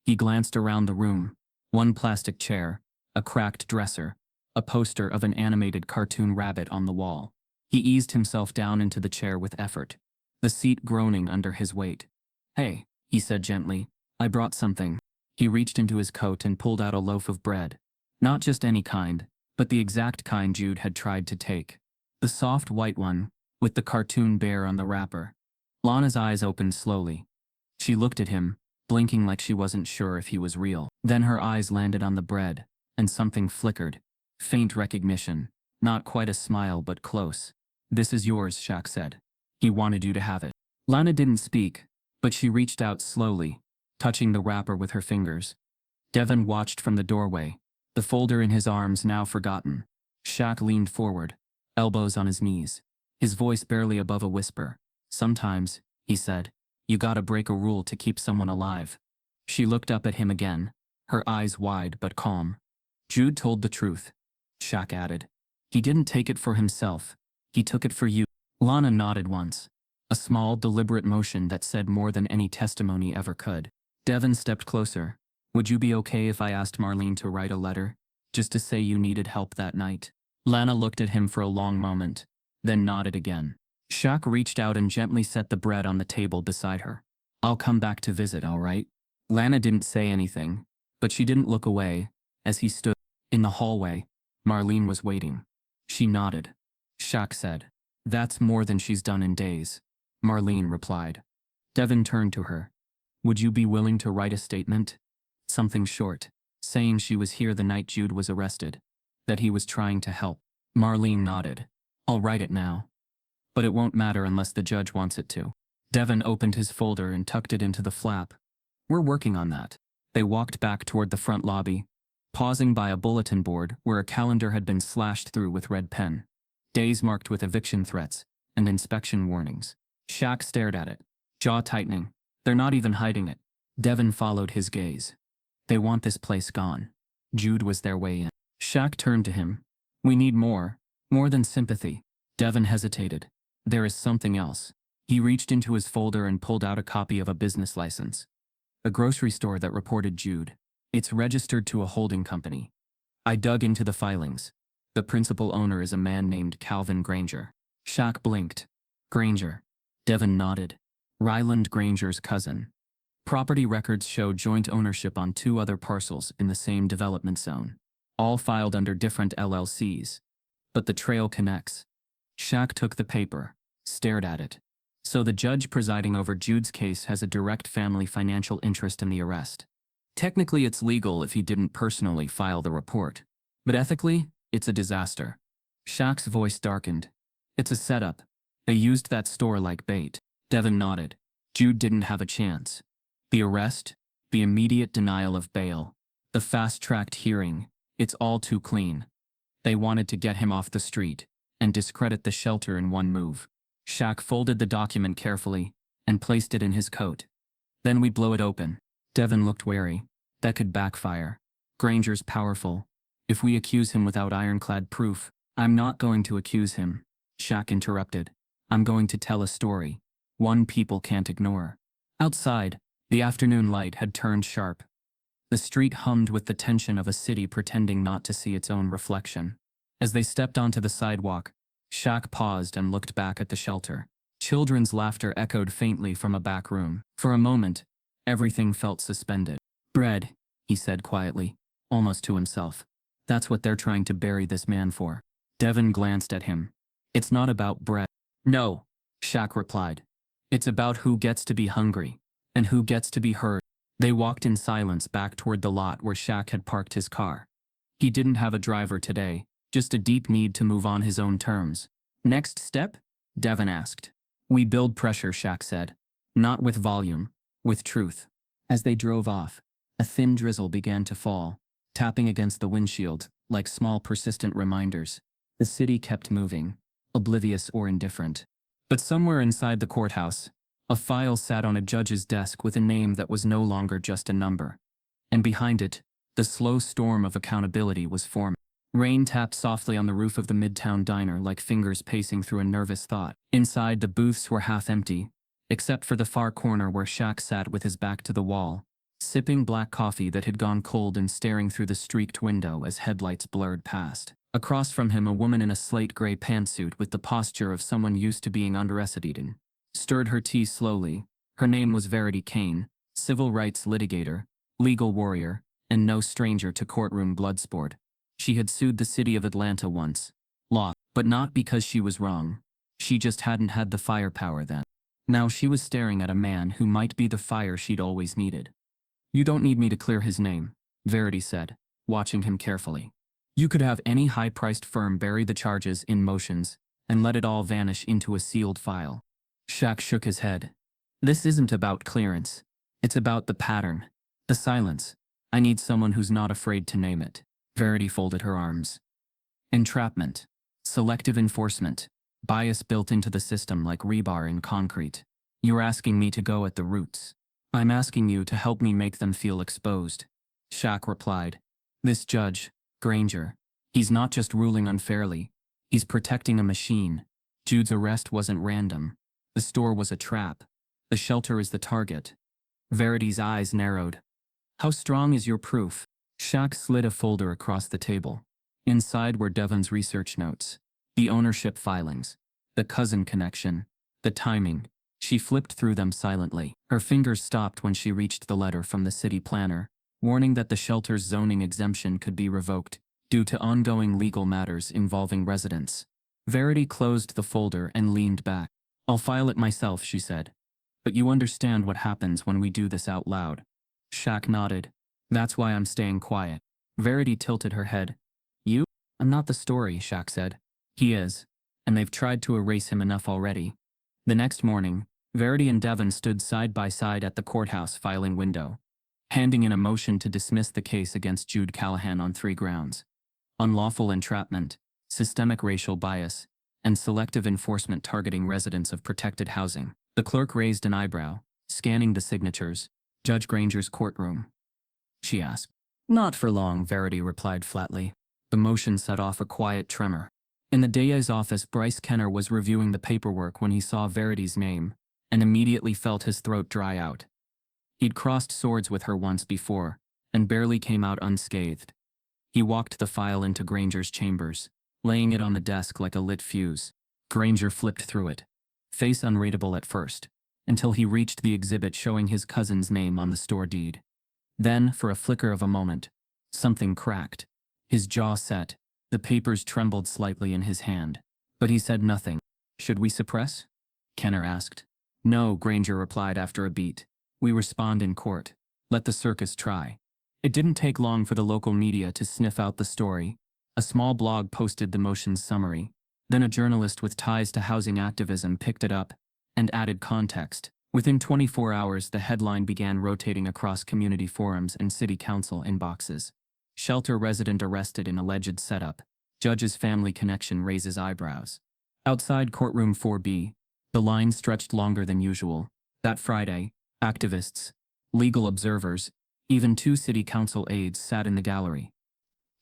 He glanced around the room. One plastic chair, a cracked dresser, a poster of an animated cartoon rabbit on the wall. He eased himself down into the chair with effort, the seat groaning under his weight. "Hey," he said gently, "I brought something." He reached into his coat and pulled out a loaf of bread. Not just any kind, but the exact kind Jude had tried to take. The soft white one, with the cartoon bear on the wrapper. Lana's eyes opened slowly. She looked at him, blinking like she wasn't sure if he was real. Then her eyes landed on the bread, and something flickered. Faint recognition. Not quite a smile, but close. "This is yours," Shaq said. "He wanted you to have it." Lana didn't speak, but she reached out slowly, touching the wrapper with her fingers. Devon watched from the doorway, the folder in his arms now forgotten. Shaq leaned forward, elbows on his knees, his voice barely above a whisper. "Sometimes," he said, "you gotta break a rule to keep someone alive." She looked up at him again, her eyes wide but calm. "Jude told the truth," Shaq added. "He didn't take it for himself. He took it for you." Lana nodded once, a small, deliberate motion that said more than any testimony ever could. Devon stepped closer. "Would you be okay if I asked Marlene to write a letter, just to say you needed help that night?" Lana looked at him for a long moment, then nodded again. Shaq reached out and gently set the bread on the table beside her. "I'll come back to visit, all right?" Lana didn't say anything, but she didn't look away. As he stood in the hallway, Marlene was waiting. She nodded. Shaq said, "That's more than she's done in days." Marlene replied. Devon turned to her. "Would you be willing to write a statement? Something short, saying she was here the night Jude was arrested, that he was trying to help." Marlene nodded. "I'll write it now. But it won't matter unless the judge wants it to." Devon opened his folder and tucked it into the flap. "We're working on that." They walked back toward the front lobby, pausing by a bulletin board where a calendar had been slashed through with red pen. Days marked with eviction threats and inspection warnings. Shaq stared at it, jaw tightening. "They're not even hiding it." Devon followed his gaze. "They want this place gone." Jude was their way in. Shaq turned to him. "We need more than sympathy." Devon hesitated. "There is something else." He reached into his folder and pulled out a copy of a business license. A grocery store that reported Jude. "It's registered to a holding company." I dug into the filings. The principal owner is a man named Calvin Granger. Shaq blinked. "Granger." Devon nodded. "Ryland Granger's cousin." Property records show joint ownership on 2 other parcels in the same development zone, all filed under different LLCs. But the trail connects. Shaq took the paper, stared at it. "So the judge presiding over Jude's case has a direct family financial interest in the arrest. Technically, it's legal if he didn't personally file the report. But ethically, it's a disaster. Shaq's voice darkened. It's a setup. They used that store like bait. Devin nodded. Jude didn't have a chance. The arrest, the immediate denial of bail, the fast-tracked hearing, it's all too clean. They wanted to get him off the street and discredit the shelter in one move. Shaq folded the document carefully and placed it in his coat. Then we blow it open. Devin looked wary. That could backfire. Granger's powerful. If we accuse him without ironclad proof, I'm not going to accuse him. Shaq interrupted. I'm going to tell a story. One people can't ignore. Outside, the afternoon light had turned sharp. The street hummed with the tension of a city pretending not to see its own reflection. As they stepped onto the sidewalk, Shaq paused and looked back at the shelter. Children's laughter echoed faintly from a back room. For a moment, everything felt suspended. Bread, he said quietly, almost to himself. That's what they're trying to bury this man for. Devin glanced at him. It's not about bread. No, Shaq replied. It's about who gets to be hungry, and who gets to be heard. They walked in silence back toward the lot where Shaq had parked his car. He didn't have a driver today, just a deep need to move on his own terms. Next step? Devin asked. We build pressure, Shaq said. Not with volume, with truth. As they drove off, a thin drizzle began to fall, tapping against the windshield, like small persistent reminders. The city kept moving, oblivious or indifferent. But somewhere inside the courthouse, a file sat on a judge's desk with a name that was no longer just a number. And behind it, the slow storm of accountability was forming. Rain tapped softly on the roof of the Midtown diner like fingers pacing through a nervous thought. Inside, the booths were half empty, except for the far corner where Shaq sat with his back to the wall, sipping black coffee that had gone cold and staring through the streaked window as headlights blurred past. Across from him, a woman in a slate gray pantsuit with the posture of someone used to being underestimated stirred her tea slowly. Her name was Verity Kane, civil rights litigator, legal warrior, and no stranger to courtroom bloodsport. She had sued the city of Atlanta once. Lost, but not because she was wrong. She just hadn't had the firepower then. Now she was staring at a man who might be the fire she'd always needed. You don't need me to clear his name, Verity said, watching him carefully. You could have any high-priced firm bury the charges in motions and let it all vanish into a sealed file. Shaq shook his head. This isn't about clearance. It's about the pattern, the silence. I need someone who's not afraid to name it. Verity folded her arms. Entrapment. Selective enforcement. Bias built into the system like rebar in concrete. You're asking me to go at the roots. I'm asking you to help me make them feel exposed. Shaq replied. This judge, Granger, he's not just ruling unfairly. He's protecting a machine. Jude's arrest wasn't random. The store was a trap. The shelter is the target. Verity's eyes narrowed. How strong is your proof? Shaq slid a folder across the table. Inside were Devin's research notes, the ownership filings, the cousin connection, the timing. She flipped through them silently. Her fingers stopped when she reached the letter from the city planner, warning that the shelter's zoning exemption could be revoked due to ongoing legal matters involving residents. Verity closed the folder and leaned back. I'll file it myself, she said. But you understand what happens when we do this out loud. Shaq nodded. That's why I'm staying quiet. Verity tilted her head. You? I'm not the story, Shaq said. He is. And they've tried to erase him enough already. The next morning, Verity and Devin stood side by side at the courthouse filing window, handing in a motion to dismiss the case against Jude Callahan on 3 grounds. Unlawful entrapment, systemic racial bias, and selective enforcement targeting residents of protected housing. The clerk raised an eyebrow, scanning the signatures. Judge Granger's courtroom, she asked. Not for long, Verity replied flatly. The motion set off a quiet tremor. In the DA's office, Bryce Kenner was reviewing the paperwork when he saw Verity's name, and immediately felt his throat dry out. He'd crossed swords with her once before, and barely came out unscathed. He walked the file into Granger's chambers, laying it on the desk like a lit fuse. Granger flipped through it, face unreadable at first, until he reached the exhibit showing his cousin's name on the store deed. Then, for a flicker of a moment, something cracked. His jaw set, the papers trembled slightly in his hand, but he said nothing. Should we suppress? Kenner asked. No, Granger replied after a beat. We respond in court. Let the circus try. It didn't take long for the local media to sniff out the story. A small blog posted the motion's summary. Then a journalist with ties to housing activism picked it up and added context. Within 24 hours, the headline began rotating across community forums and city council inboxes. Shelter resident arrested in alleged setup. Judge's family connection raises eyebrows. Outside courtroom 4B, the line stretched longer than usual. That Friday, activists, legal observers, even 2 city council aides sat in the gallery.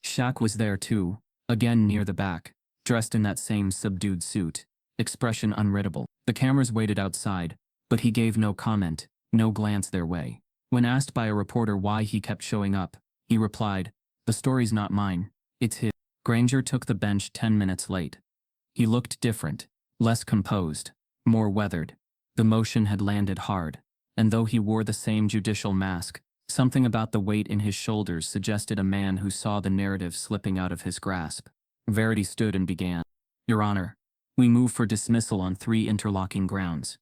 Shaq was there too, again near the back, dressed in that same subdued suit, expression unreadable. The cameras waited outside, but he gave no comment, no glance their way. When asked by a reporter why he kept showing up, he replied, "The story's not mine, it's his." Granger took the bench 10 minutes late. He looked different, less composed, more weathered. The motion had landed hard, and though he wore the same judicial mask, something about the weight in his shoulders suggested a man who saw the narrative slipping out of his grasp. Verity stood and began. "Your Honor, we move for dismissal on 3 interlocking grounds.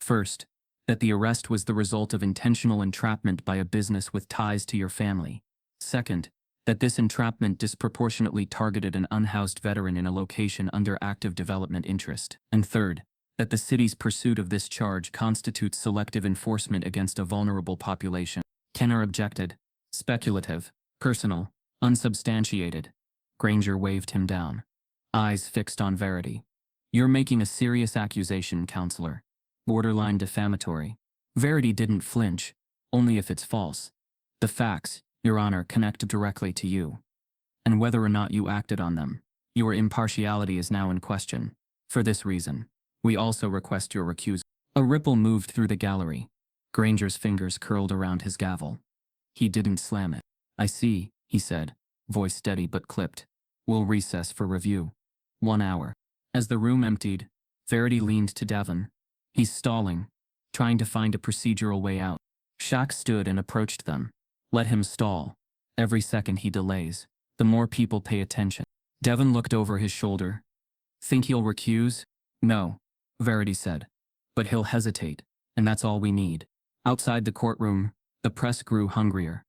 First, that the arrest was the result of intentional entrapment by a business with ties to your family. Second, that this entrapment disproportionately targeted an unhoused veteran in a location under active development interest. And third, that the city's pursuit of this charge constitutes selective enforcement against a vulnerable population." Kenner objected. "Speculative, personal, unsubstantiated." Granger waved him down, eyes fixed on Verity. "You're making a serious accusation, counselor. Borderline defamatory." Verity didn't flinch, "Only if it's false. The facts, Your Honor, connect directly to you. And whether or not you acted on them, your impartiality is now in question. For this reason, we also request your recusal." A ripple moved through the gallery. Granger's fingers curled around his gavel. He didn't slam it. "I see," he said, voice steady but clipped. "We'll recess for review. 1 hour." As the room emptied, Verity leaned to Devon. "He's stalling, trying to find a procedural way out." Shaq stood and approached them. "Let him stall. Every second he delays, the more people pay attention." Devon looked over his shoulder. "Think he'll recuse?" "No," Verity said. "But he'll hesitate, and that's all we need." Outside the courtroom, the press grew hungrier.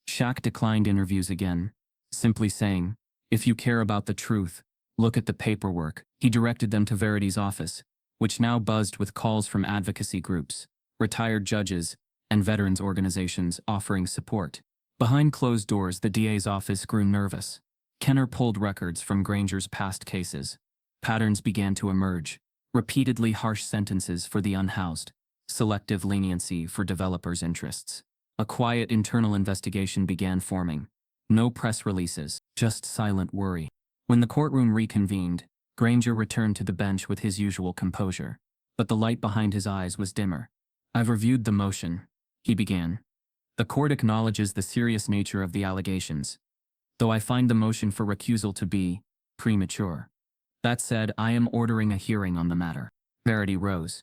Shaq declined interviews again, simply saying, "If you care about the truth, look at the paperwork." He directed them to Verity's office, which now buzzed with calls from advocacy groups, retired judges, and veterans organizations offering support. Behind closed doors, the DA's office grew nervous. Kenner pulled records from Granger's past cases. Patterns began to emerge. Repeatedly harsh sentences for the unhoused. Selective leniency for developers' interests. A quiet internal investigation began forming. No press releases, just silent worry. When the courtroom reconvened, Granger returned to the bench with his usual composure. But the light behind his eyes was dimmer. "I've reviewed the motion," he began. "The court acknowledges the serious nature of the allegations, though I find the motion for recusal to be premature. That said, I am ordering a hearing on the matter." Verity rose.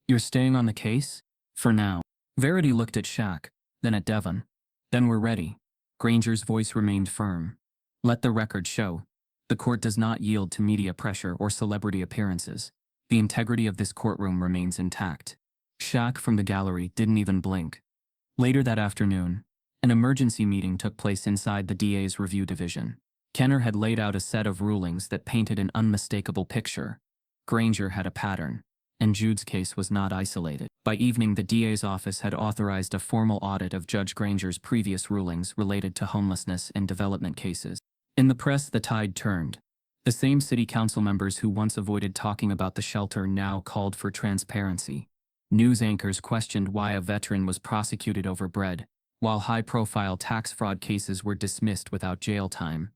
"You're staying on the case?" "For now." Verity looked at Shaq, then at Devon. "Then we're ready." Granger's voice remained firm. "Let the record show. The court does not yield to media pressure or celebrity appearances. The integrity of this courtroom remains intact." Shaq from the gallery didn't even blink. Later that afternoon, an emergency meeting took place inside the DA's review division. Kenner had laid out a set of rulings that painted an unmistakable picture. Granger had a pattern, and Jude's case was not isolated. By evening, the DA's office had authorized a formal audit of Judge Granger's previous rulings related to homelessness and development cases. In the press, the tide turned. The same city council members who once avoided talking about the shelter now called for transparency. News anchors questioned why a veteran was prosecuted over bread, while high-profile tax fraud cases were dismissed without jail time.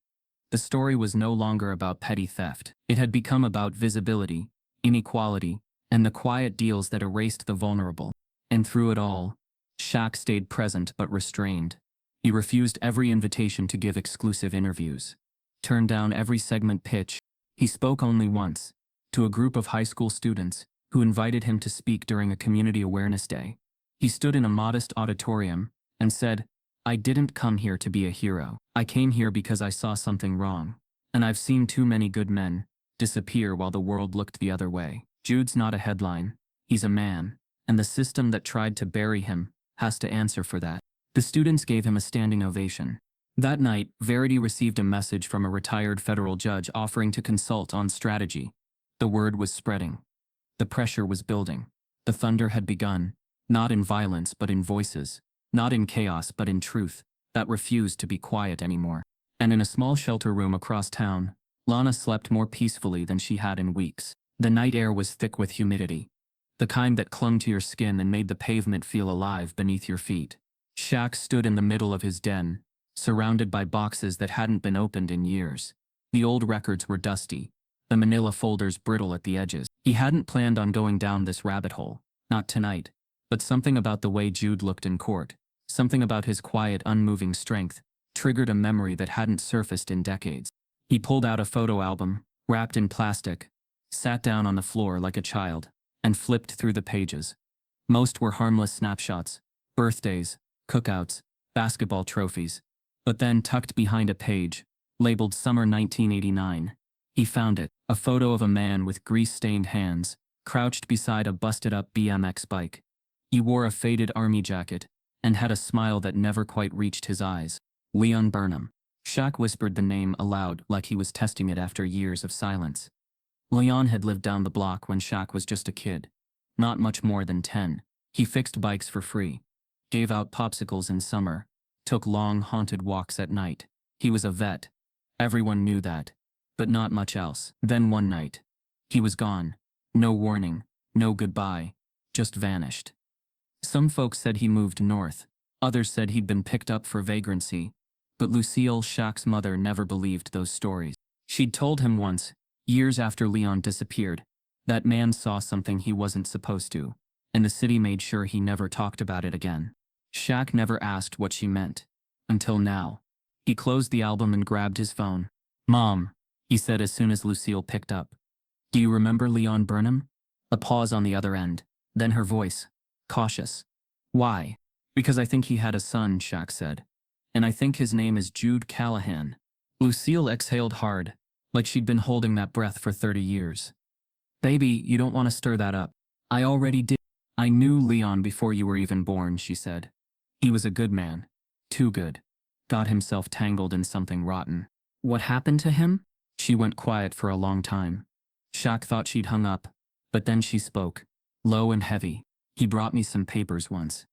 The story was no longer about petty theft. It had become about visibility, inequality, and the quiet deals that erased the vulnerable. And through it all, Shaq stayed present but restrained. He refused every invitation to give exclusive interviews, turned down every segment pitch. He spoke only once, to a group of high school students who invited him to speak during a community awareness day. He stood in a modest auditorium and said, "I didn't come here to be a hero. I came here because I saw something wrong, and I've seen too many good men disappear while the world looked the other way." Jude's not a headline, he's a man, and the system that tried to bury him has to answer for that. The students gave him a standing ovation. That night, Verity received a message from a retired federal judge offering to consult on strategy. The word was spreading. The pressure was building. The thunder had begun, not in violence but in voices, not in chaos but in truth, that refused to be quiet anymore. And in a small shelter room across town, Lana slept more peacefully than she had in weeks. The night air was thick with humidity, the kind that clung to your skin and made the pavement feel alive beneath your feet. Shaq stood in the middle of his den, surrounded by boxes that hadn't been opened in years. The old records were dusty, the manila folders brittle at the edges. He hadn't planned on going down this rabbit hole, not tonight, but something about the way Jude looked in court, something about his quiet, unmoving strength, triggered a memory that hadn't surfaced in decades. He pulled out a photo album, wrapped in plastic, sat down on the floor like a child, and flipped through the pages. Most were harmless snapshots, birthdays, cookouts, basketball trophies. But then, tucked behind a page, labeled Summer 1989, he found it, a photo of a man with grease-stained hands, crouched beside a busted-up BMX bike. He wore a faded army jacket, and had a smile that never quite reached his eyes. Leon Burnham. Shaq whispered the name aloud like he was testing it after years of silence. Leon had lived down the block when Shaq was just a kid. Not much more than 10. He fixed bikes for free, gave out popsicles in summer, took long haunted walks at night. He was a vet. Everyone knew that. But not much else. Then one night, he was gone. No warning, no goodbye, just vanished. Some folks said he moved north. Others said he'd been picked up for vagrancy. But Lucille, Shaq's mother, never believed those stories. She'd told him once, years after Leon disappeared, that man saw something he wasn't supposed to, and the city made sure he never talked about it again. Shaq never asked what she meant. Until now. He closed the album and grabbed his phone. "Mom," he said as soon as Lucille picked up. "Do you remember Leon Burnham?" A pause on the other end, then her voice, cautious. "Why?" "Because I think he had a son," Shaq said. "And I think his name is Jude Callahan." Lucille exhaled hard, like she'd been holding that breath for 30 years. "Baby, you don't want to stir that up." "I already did." "I knew Leon before you were even born," she said. "He was a good man. Too good. Got himself tangled in something rotten." "What happened to him?" She went quiet for a long time. Shaq thought she'd hung up, but then she spoke, low and heavy. "He brought me some papers once.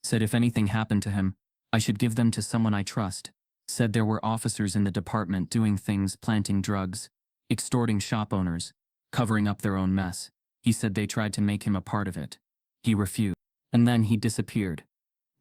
Said if anything happened to him, I should give them to someone I trust. Said there were officers in the department doing things, planting drugs, extorting shop owners, covering up their own mess. He said they tried to make him a part of it. He refused. And then he disappeared.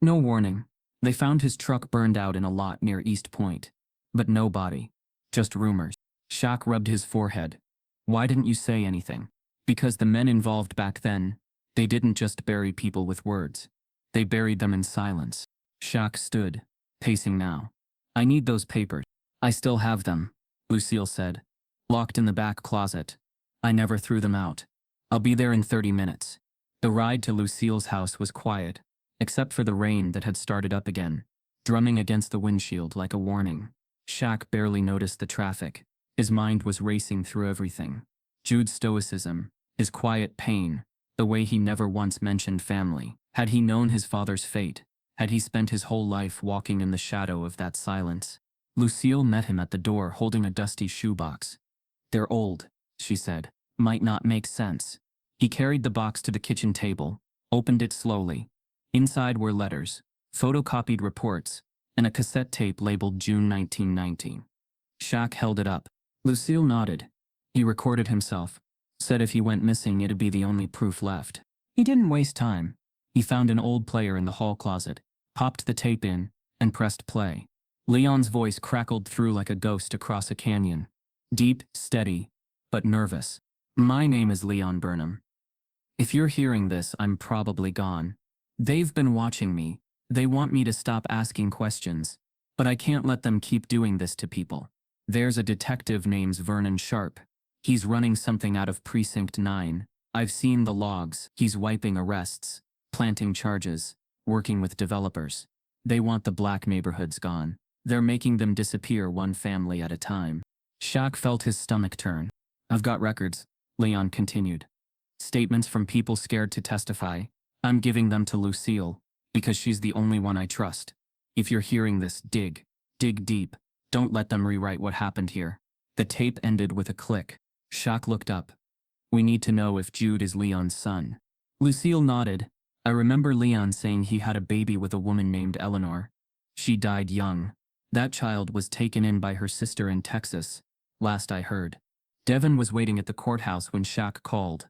No warning. They found his truck burned out in a lot near East Point. But no body. Just rumors." Shaq rubbed his forehead. "Why didn't you say anything?" "Because the men involved back then, they didn't just bury people with words. They buried them in silence." Shaq stood, pacing now. "I need those papers." "I still have them," Lucille said. "Locked in the back closet. I never threw them out. I'll be there in 30 minutes. The ride to Lucille's house was quiet, except for the rain that had started up again, drumming against the windshield like a warning. Shaq barely noticed the traffic. His mind was racing through everything. Jude's stoicism, his quiet pain, the way he never once mentioned family. Had he known his father's fate? Had he spent his whole life walking in the shadow of that silence? Lucille met him at the door holding a dusty shoebox. "They're old," she said. "Might not make sense." He carried the box to the kitchen table, opened it slowly. Inside were letters, photocopied reports, and a cassette tape labeled June 1919. Shaq held it up. Lucille nodded. He recorded himself. Said if he went missing it'd be the only proof left. He didn't waste time. He found an old player in the hall closet, popped the tape in, and pressed play. Leon's voice crackled through like a ghost across a canyon. Deep, steady, but nervous. "My name is Leon Burnham. If you're hearing this, I'm probably gone. They've been watching me. They want me to stop asking questions. But I can't let them keep doing this to people. There's a detective named Vernon Sharp. He's running something out of Precinct 9. I've seen the logs. He's wiping arrests, planting charges, working with developers. They want the black neighborhoods gone. They're making them disappear one family at a time." Shaq felt his stomach turn. "I've got records," Leon continued. "Statements from people scared to testify. I'm giving them to Lucille, because she's the only one I trust. If you're hearing this, dig. Dig deep. Don't let them rewrite what happened here. The tape ended with a click. Shaq looked up. We need to know if Jude is Leon's son. Lucille nodded. I remember Leon saying he had a baby with a woman named Eleanor. She died young. That child was taken in by her sister in Texas, last I heard. Devin was waiting at the courthouse when Shaq called.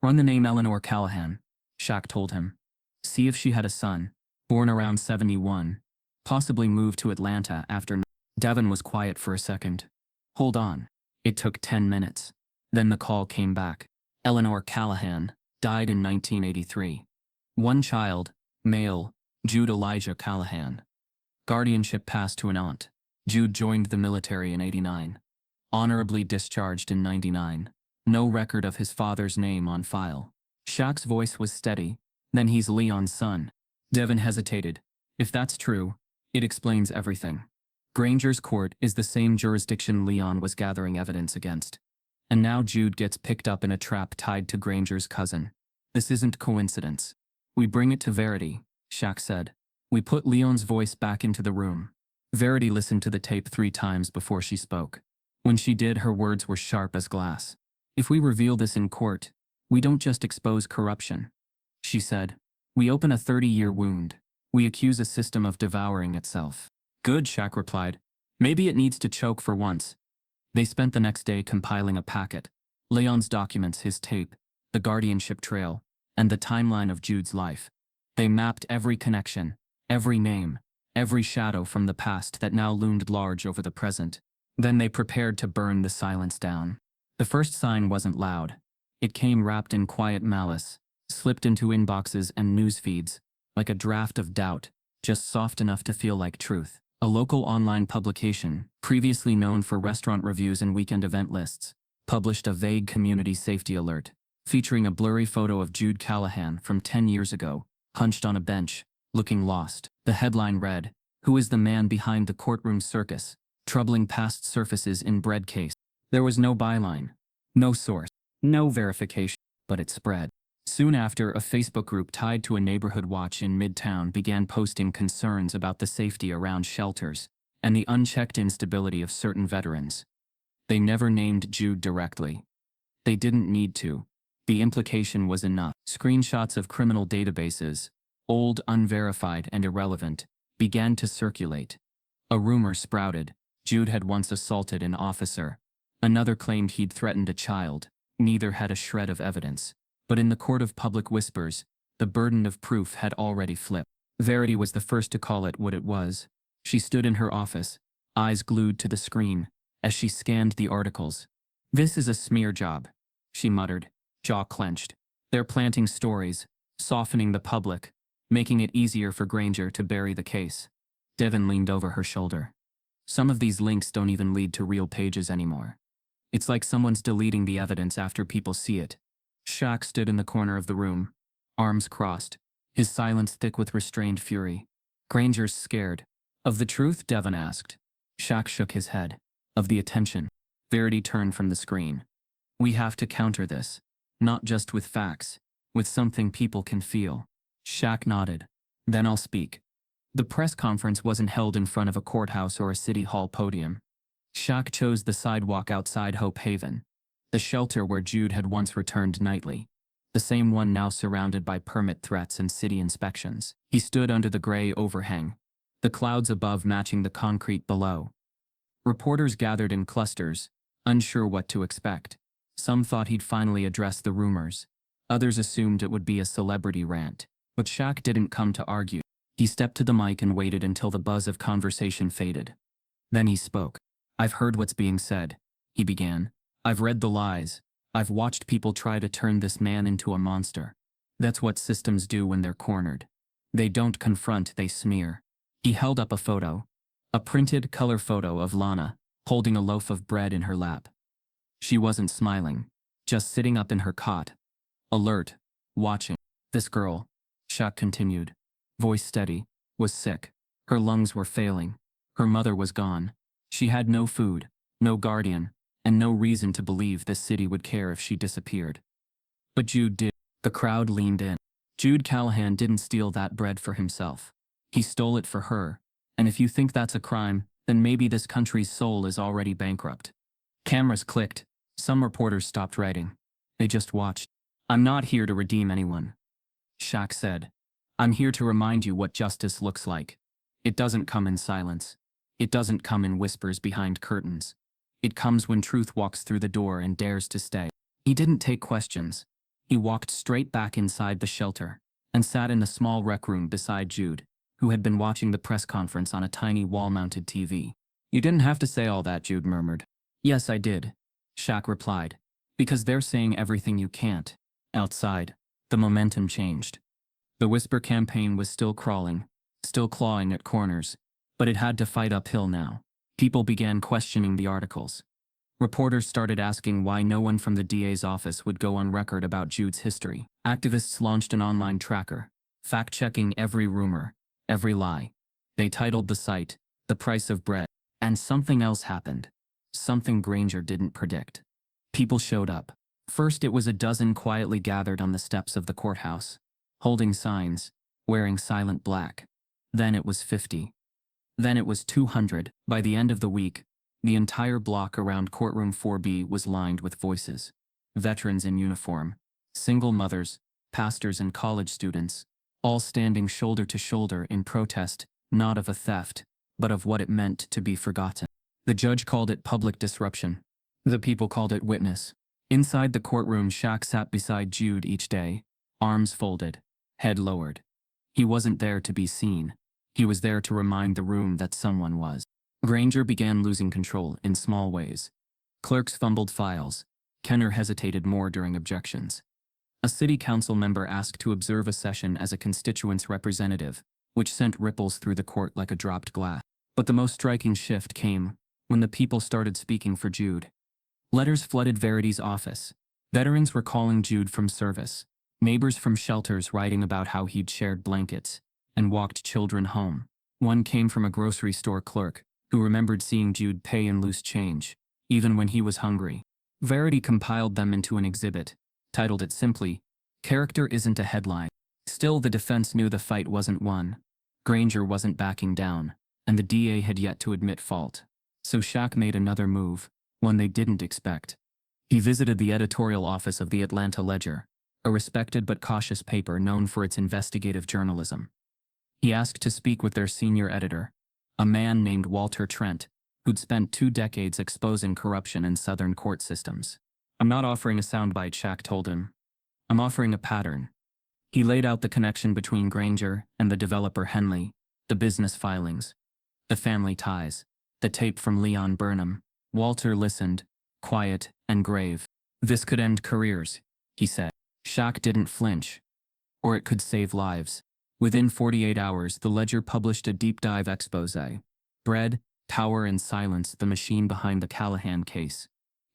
Run the name Eleanor Callahan, Shaq told him. See if she had a son, born around 71, possibly moved to Atlanta after. Devin was quiet for a second. Hold on. It took 10 minutes. Then the call came back. Eleanor Callahan died in 1983. One child, male, Jude Elijah Callahan. Guardianship passed to an aunt. Jude joined the military in 89. Honorably discharged in 99. No record of his father's name on file. Shaq's voice was steady. Then he's Leon's son. Devin hesitated. If that's true, it explains everything. Granger's court is the same jurisdiction Leon was gathering evidence against. And now Jude gets picked up in a trap tied to Granger's cousin. This isn't coincidence. We bring it to Verity, Shaq said. We put Leon's voice back into the room. Verity listened to the tape 3 times before she spoke. When she did, her words were sharp as glass. If we reveal this in court, we don't just expose corruption, she said. We open a 30-year wound. We accuse a system of devouring itself. Good, Shaq replied. Maybe it needs to choke for once. They spent the next day compiling a packet. Leon's documents, his tape, the guardianship trail, and the timeline of Jude's life. They mapped every connection, every name, every shadow from the past that now loomed large over the present. Then they prepared to burn the silence down. The first sign wasn't loud. It came wrapped in quiet malice, slipped into inboxes and news feeds, like a draft of doubt, just soft enough to feel like truth. A local online publication, previously known for restaurant reviews and weekend event lists, published a vague community safety alert, featuring a blurry photo of Jude Callahan from 10 years ago, hunched on a bench, looking lost. The headline read, "Who is the man behind the courtroom circus? Troubling past surfaces in bread case." There was no byline, no source, no verification, but it spread. Soon after, a Facebook group tied to a neighborhood watch in Midtown began posting concerns about the safety around shelters and the unchecked instability of certain veterans. They never named Jude directly. They didn't need to. The implication was enough. Screenshots of criminal databases, old, unverified, and irrelevant, began to circulate. A rumor sprouted. Jude had once assaulted an officer. Another claimed he'd threatened a child. Neither had a shred of evidence. But in the court of public whispers, the burden of proof had already flipped. Verity was the first to call it what it was. She stood in her office, eyes glued to the screen, as she scanned the articles. This is a smear job, she muttered, jaw clenched. They're planting stories, softening the public, making it easier for Granger to bury the case. Devin leaned over her shoulder. Some of these links don't even lead to real pages anymore. It's like someone's deleting the evidence after people see it. Shaq stood in the corner of the room, arms crossed, his silence thick with restrained fury. Granger's scared. Of the truth? Devin asked. Shaq shook his head. Of the attention. Verity turned from the screen. We have to counter this. Not just with facts, with something people can feel. Shaq nodded. Then I'll speak. The press conference wasn't held in front of a courthouse or a city hall podium. Shaq chose the sidewalk outside Hope Haven, the shelter where Jude had once returned nightly, the same one now surrounded by permit threats and city inspections. He stood under the gray overhang, the clouds above matching the concrete below. Reporters gathered in clusters, unsure what to expect. Some thought he'd finally address the rumors. Others assumed it would be a celebrity rant. But Shaq didn't come to argue. He stepped to the mic and waited until the buzz of conversation faded. Then he spoke. I've heard what's being said, he began. I've read the lies. I've watched people try to turn this man into a monster. That's what systems do when they're cornered. They don't confront, they smear. He held up a photo. A printed color photo of Lana, holding a loaf of bread in her lap. She wasn't smiling, just sitting up in her cot. Alert, watching. This girl, Shaq continued, voice steady, was sick. Her lungs were failing. Her mother was gone. She had no food, no guardian, and no reason to believe this city would care if she disappeared. But Jude did. The crowd leaned in. Jude Callahan didn't steal that bread for himself. He stole it for her, And if you think that's a crime, then maybe this country's soul is already bankrupt. Cameras clicked. Some reporters stopped writing. They just watched. I'm not here to redeem anyone, Shaq said. I'm here to remind you what justice looks like. It doesn't come in silence. It doesn't come in whispers behind curtains. It comes when truth walks through the door and dares to stay. He didn't take questions. He walked straight back inside the shelter and sat in the small rec room beside Jude, who had been watching the press conference on a tiny wall-mounted TV. You didn't have to say all that, Jude murmured. Yes, I did, Shaq replied. Because they're saying everything you can't. Outside, the momentum changed. The whisper campaign was still crawling, still clawing at corners, but it had to fight uphill now. People began questioning the articles. Reporters started asking why no one from the DA's office would go on record about Jude's history. Activists launched an online tracker, fact-checking every rumor, every lie. They titled the site, "The Price of Bread." And something else happened. Something Granger didn't predict. People showed up. First it was a dozen quietly gathered on the steps of the courthouse, holding signs, wearing silent black. Then it was 50. Then it was 200. By the end of the week, the entire block around courtroom 4B was lined with voices. Veterans in uniform, single mothers, pastors and college students, all standing shoulder to shoulder in protest, not of a theft, but of what it meant to be forgotten. The judge called it public disruption. The people called it witness. Inside the courtroom, Shaq sat beside Jude each day, arms folded, head lowered. He wasn't there to be seen. He was there to remind the room that someone was. Granger began losing control in small ways. Clerks fumbled files. Kenner hesitated more during objections. A city council member asked to observe a session as a constituent's representative, which sent ripples through the court like a dropped glass. But the most striking shift came when the people started speaking for Jude. Letters flooded Verity's office. Veterans were calling Jude from service. Neighbors from shelters writing about how he'd shared blankets and walked children home. One came from a grocery store clerk who remembered seeing Jude pay in loose change, even when he was hungry. Verity compiled them into an exhibit, titled it simply, "Character Isn't a Headline." Still, the defense knew the fight wasn't won. Granger wasn't backing down, and the DA had yet to admit fault. So Shaq made another move, one they didn't expect. He visited the editorial office of the Atlanta Ledger, a respected but cautious paper known for its investigative journalism. He asked to speak with their senior editor, a man named Walter Trent, who'd spent 2 decades exposing corruption in Southern court systems. "I'm not offering a soundbite," Shaq told him. "I'm offering a pattern." He laid out the connection between Granger and the developer Henley, the business filings, the family ties, the tape from Leon Burnham. Walter listened, quiet and grave. "This could end careers," he said. Shaq didn't flinch. Or it could save lives. Within 48 hours, the Ledger published a deep-dive exposé. Bread, Power and Silence, the machine behind the Callahan case.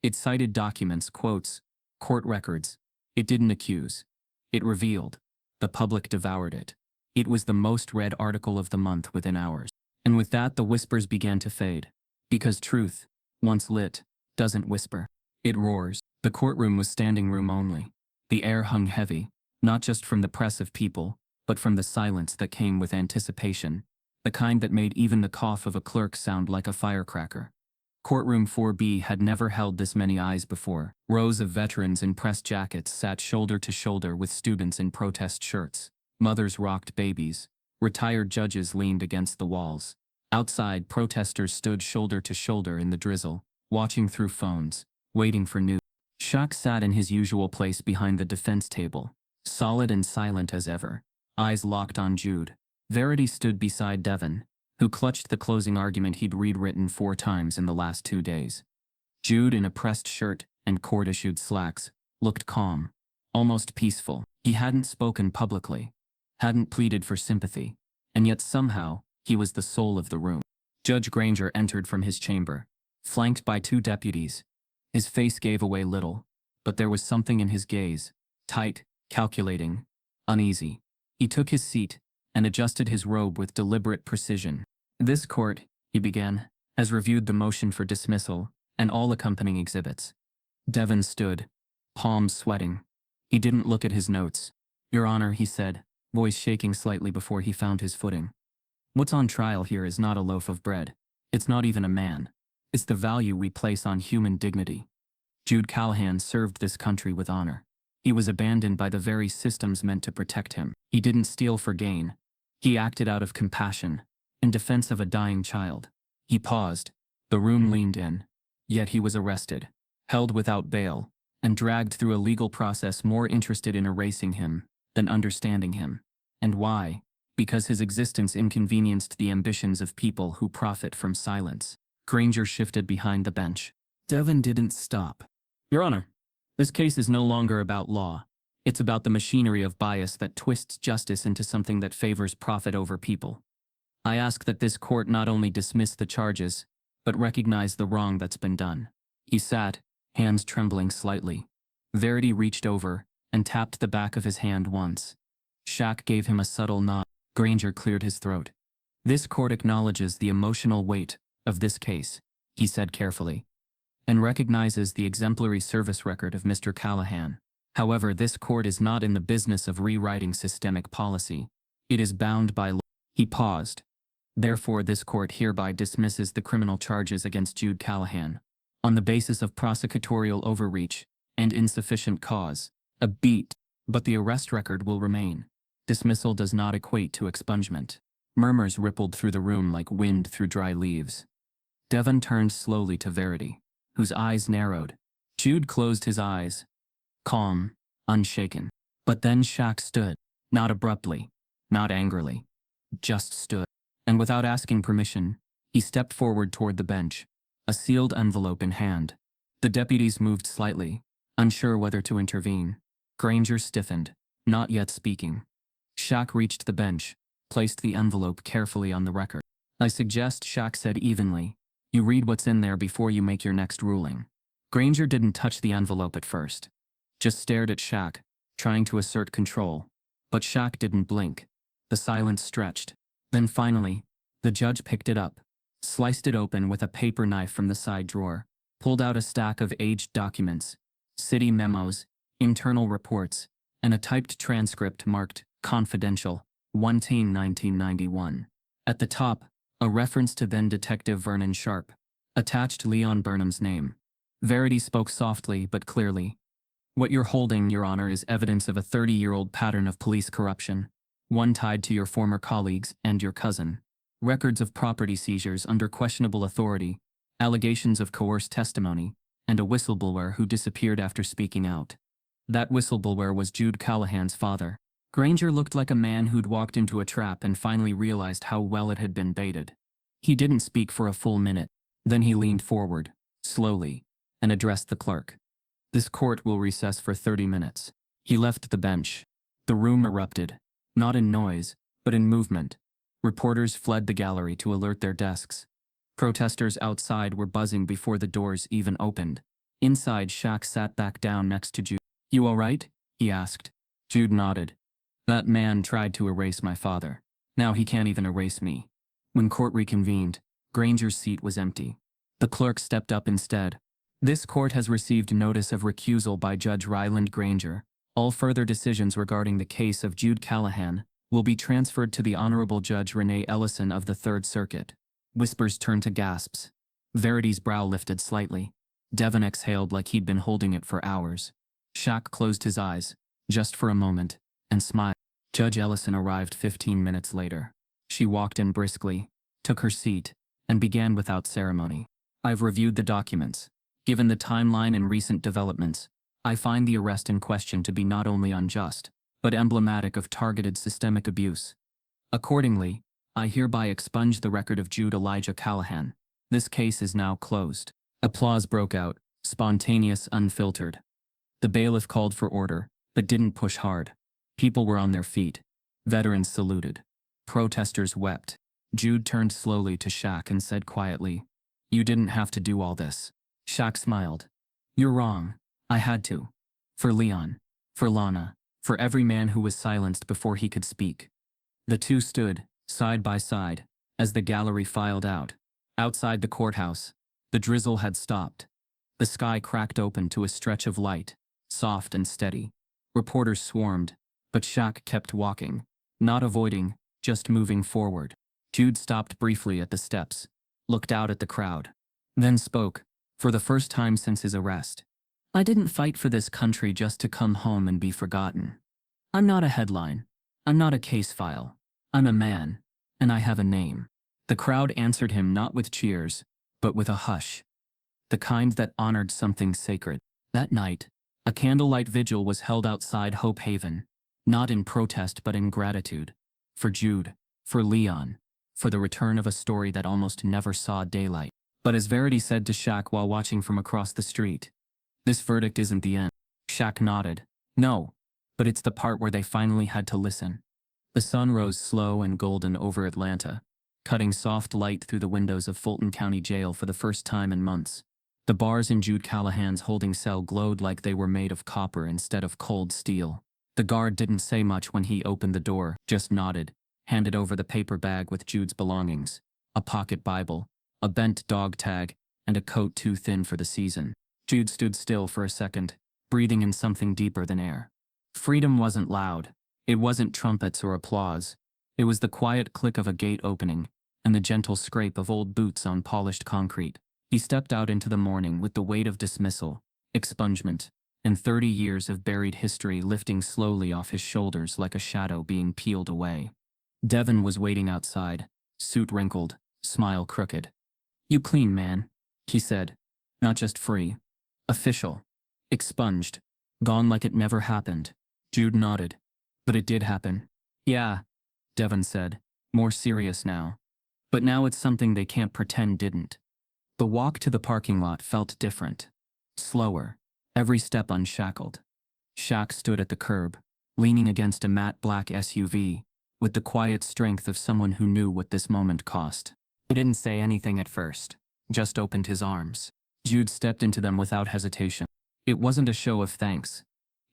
It cited documents, quotes, court records. It didn't accuse. It revealed. The public devoured it. It was the most read article of the month within hours. And with that, the whispers began to fade. Because truth, once lit, doesn't whisper. It roars. The courtroom was standing room only. The air hung heavy, not just from the press of people, but from the silence that came with anticipation, the kind that made even the cough of a clerk sound like a firecracker. Courtroom 4B had never held this many eyes before. Rows of veterans in press jackets sat shoulder to shoulder with students in protest shirts. Mothers rocked babies. Retired judges leaned against the walls. Outside, protesters stood shoulder to shoulder in the drizzle, watching through phones, waiting for news. Shaq sat in his usual place behind the defense table, solid and silent as ever, eyes locked on Jude. Verity stood beside Devon, who clutched the closing argument he'd rewritten 4 times in the last 2 days. Jude, in a pressed shirt and court-issued slacks, looked calm, almost peaceful. He hadn't spoken publicly, hadn't pleaded for sympathy, and yet somehow, he was the soul of the room. Judge Granger entered from his chamber, flanked by 2 deputies. His face gave away little, but there was something in his gaze, tight, calculating, uneasy. He took his seat and adjusted his robe with deliberate precision. "This court," he began, "has reviewed the motion for dismissal and all accompanying exhibits." Devon stood, palms sweating. He didn't look at his notes. "Your Honor," he said, voice shaking slightly before he found his footing. What's on trial here is not a loaf of bread. It's not even a man. It's the value we place on human dignity. Jude Callahan served this country with honor. He was abandoned by the very systems meant to protect him. He didn't steal for gain. He acted out of compassion, in defense of a dying child. He paused. The room leaned in. Yet he was arrested, held without bail, and dragged through a legal process more interested in erasing him than understanding him. And why? Because his existence inconvenienced the ambitions of people who profit from silence. Granger shifted behind the bench. Devon didn't stop. Your Honor, this case is no longer about law. It's about the machinery of bias that twists justice into something that favors profit over people. I ask that this court not only dismiss the charges, but recognize the wrong that's been done. He sat, hands trembling slightly. Verity reached over and tapped the back of his hand once. Shaq gave him a subtle nod. Granger cleared his throat. This court acknowledges the emotional weight of this case, he said carefully, and recognizes the exemplary service record of Mr. Callahan. However, this court is not in the business of rewriting systemic policy. It is bound by law. He paused. Therefore, this court hereby dismisses the criminal charges against Jude Callahan on the basis of prosecutorial overreach and insufficient cause. A beat, but the arrest record will remain. Dismissal does not equate to expungement. Murmurs rippled through the room like wind through dry leaves. Devon turned slowly to Verity, whose eyes narrowed. Jude closed his eyes, calm, unshaken. But then Shaq stood, not abruptly, not angrily, just stood. And without asking permission, he stepped forward toward the bench, a sealed envelope in hand. The deputies moved slightly, unsure whether to intervene. Granger stiffened, not yet speaking. Shaq reached the bench, placed the envelope carefully on the record. I suggest, Shaq said evenly, you read what's in there before you make your next ruling. Granger didn't touch the envelope at first, just stared at Shaq, trying to assert control. But Shaq didn't blink. The silence stretched. Then finally, the judge picked it up, sliced it open with a paper knife from the side drawer, pulled out a stack of aged documents, city memos, internal reports, and a typed transcript marked Confidential, 1/1991. At the top, a reference to then-Detective Vernon Sharp, attached Leon Burnham's name. Verity spoke softly but clearly. What you're holding, Your Honor, is evidence of a 30-year-old pattern of police corruption, one tied to your former colleagues and your cousin. Records of property seizures under questionable authority, allegations of coerced testimony, and a whistleblower who disappeared after speaking out. That whistleblower was Jude Callahan's father. Granger looked like a man who'd walked into a trap and finally realized how well it had been baited. He didn't speak for a full minute. Then he leaned forward, slowly, and addressed the clerk. This court will recess for 30 minutes. He left the bench. The room erupted, not in noise, but in movement. Reporters fled the gallery to alert their desks. Protesters outside were buzzing before the doors even opened. Inside, Shaq sat back down next to Jude. You all right? He asked. Jude nodded. That man tried to erase my father. Now he can't even erase me. When court reconvened, Granger's seat was empty. The clerk stepped up instead. This court has received notice of recusal by Judge Ryland Granger. All further decisions regarding the case of Jude Callahan will be transferred to the Honorable Judge Renee Ellison of the Third Circuit. Whispers turned to gasps. Verity's brow lifted slightly. Devon exhaled like he'd been holding it for hours. Shaq closed his eyes, just for a moment, and smiled. Judge Ellison arrived 15 minutes later. She walked in briskly, took her seat, and began without ceremony. I've reviewed the documents. Given the timeline and recent developments, I find the arrest in question to be not only unjust, but emblematic of targeted systemic abuse. Accordingly, I hereby expunge the record of Jude Elijah Callahan. This case is now closed. Applause broke out, spontaneous, unfiltered. The bailiff called for order, but didn't push hard. People were on their feet. Veterans saluted. Protesters wept. Jude turned slowly to Shaq and said quietly, "You didn't have to do all this." Shaq smiled. "You're wrong. I had to. For Leon. For Lana. For every man who was silenced before he could speak." The two stood, side by side, as the gallery filed out. Outside the courthouse, the drizzle had stopped. The sky cracked open to a stretch of light, soft and steady. Reporters swarmed, but Shaq kept walking, not avoiding, just moving forward. Jude stopped briefly at the steps, looked out at the crowd, then spoke, for the first time since his arrest. I didn't fight for this country just to come home and be forgotten. I'm not a headline. I'm not a case file. I'm a man, and I have a name. The crowd answered him not with cheers, but with a hush. The kind that honored something sacred. That night, a candlelight vigil was held outside Hope Haven, not in protest but in gratitude. For Jude, for Leon, for the return of a story that almost never saw daylight. But as Verity said to Shaq while watching from across the street, this verdict isn't the end. Shaq nodded. No, but it's the part where they finally had to listen. The sun rose slow and golden over Atlanta, cutting soft light through the windows of Fulton County Jail for the first time in months. The bars in Jude Callahan's holding cell glowed like they were made of copper instead of cold steel. The guard didn't say much when he opened the door, just nodded, handed over the paper bag with Jude's belongings, a pocket Bible, a bent dog tag, and a coat too thin for the season. Jude stood still for a second, breathing in something deeper than air. Freedom wasn't loud. It wasn't trumpets or applause. It was the quiet click of a gate opening, and the gentle scrape of old boots on polished concrete. He stepped out into the morning with the weight of dismissal, expungement, and 30 years of buried history lifting slowly off his shoulders like a shadow being peeled away. Devin was waiting outside, suit wrinkled, smile crooked. You clean, man, he said. Not just free. Official. Expunged. Gone like it never happened. Jude nodded. But it did happen. Yeah, Devin said, more serious now. But now it's something they can't pretend didn't. The walk to the parking lot felt different. Slower, every step unshackled. Shaq stood at the curb, leaning against a matte black SUV, with the quiet strength of someone who knew what this moment cost. He didn't say anything at first, just opened his arms. Jude stepped into them without hesitation. It wasn't a show of thanks.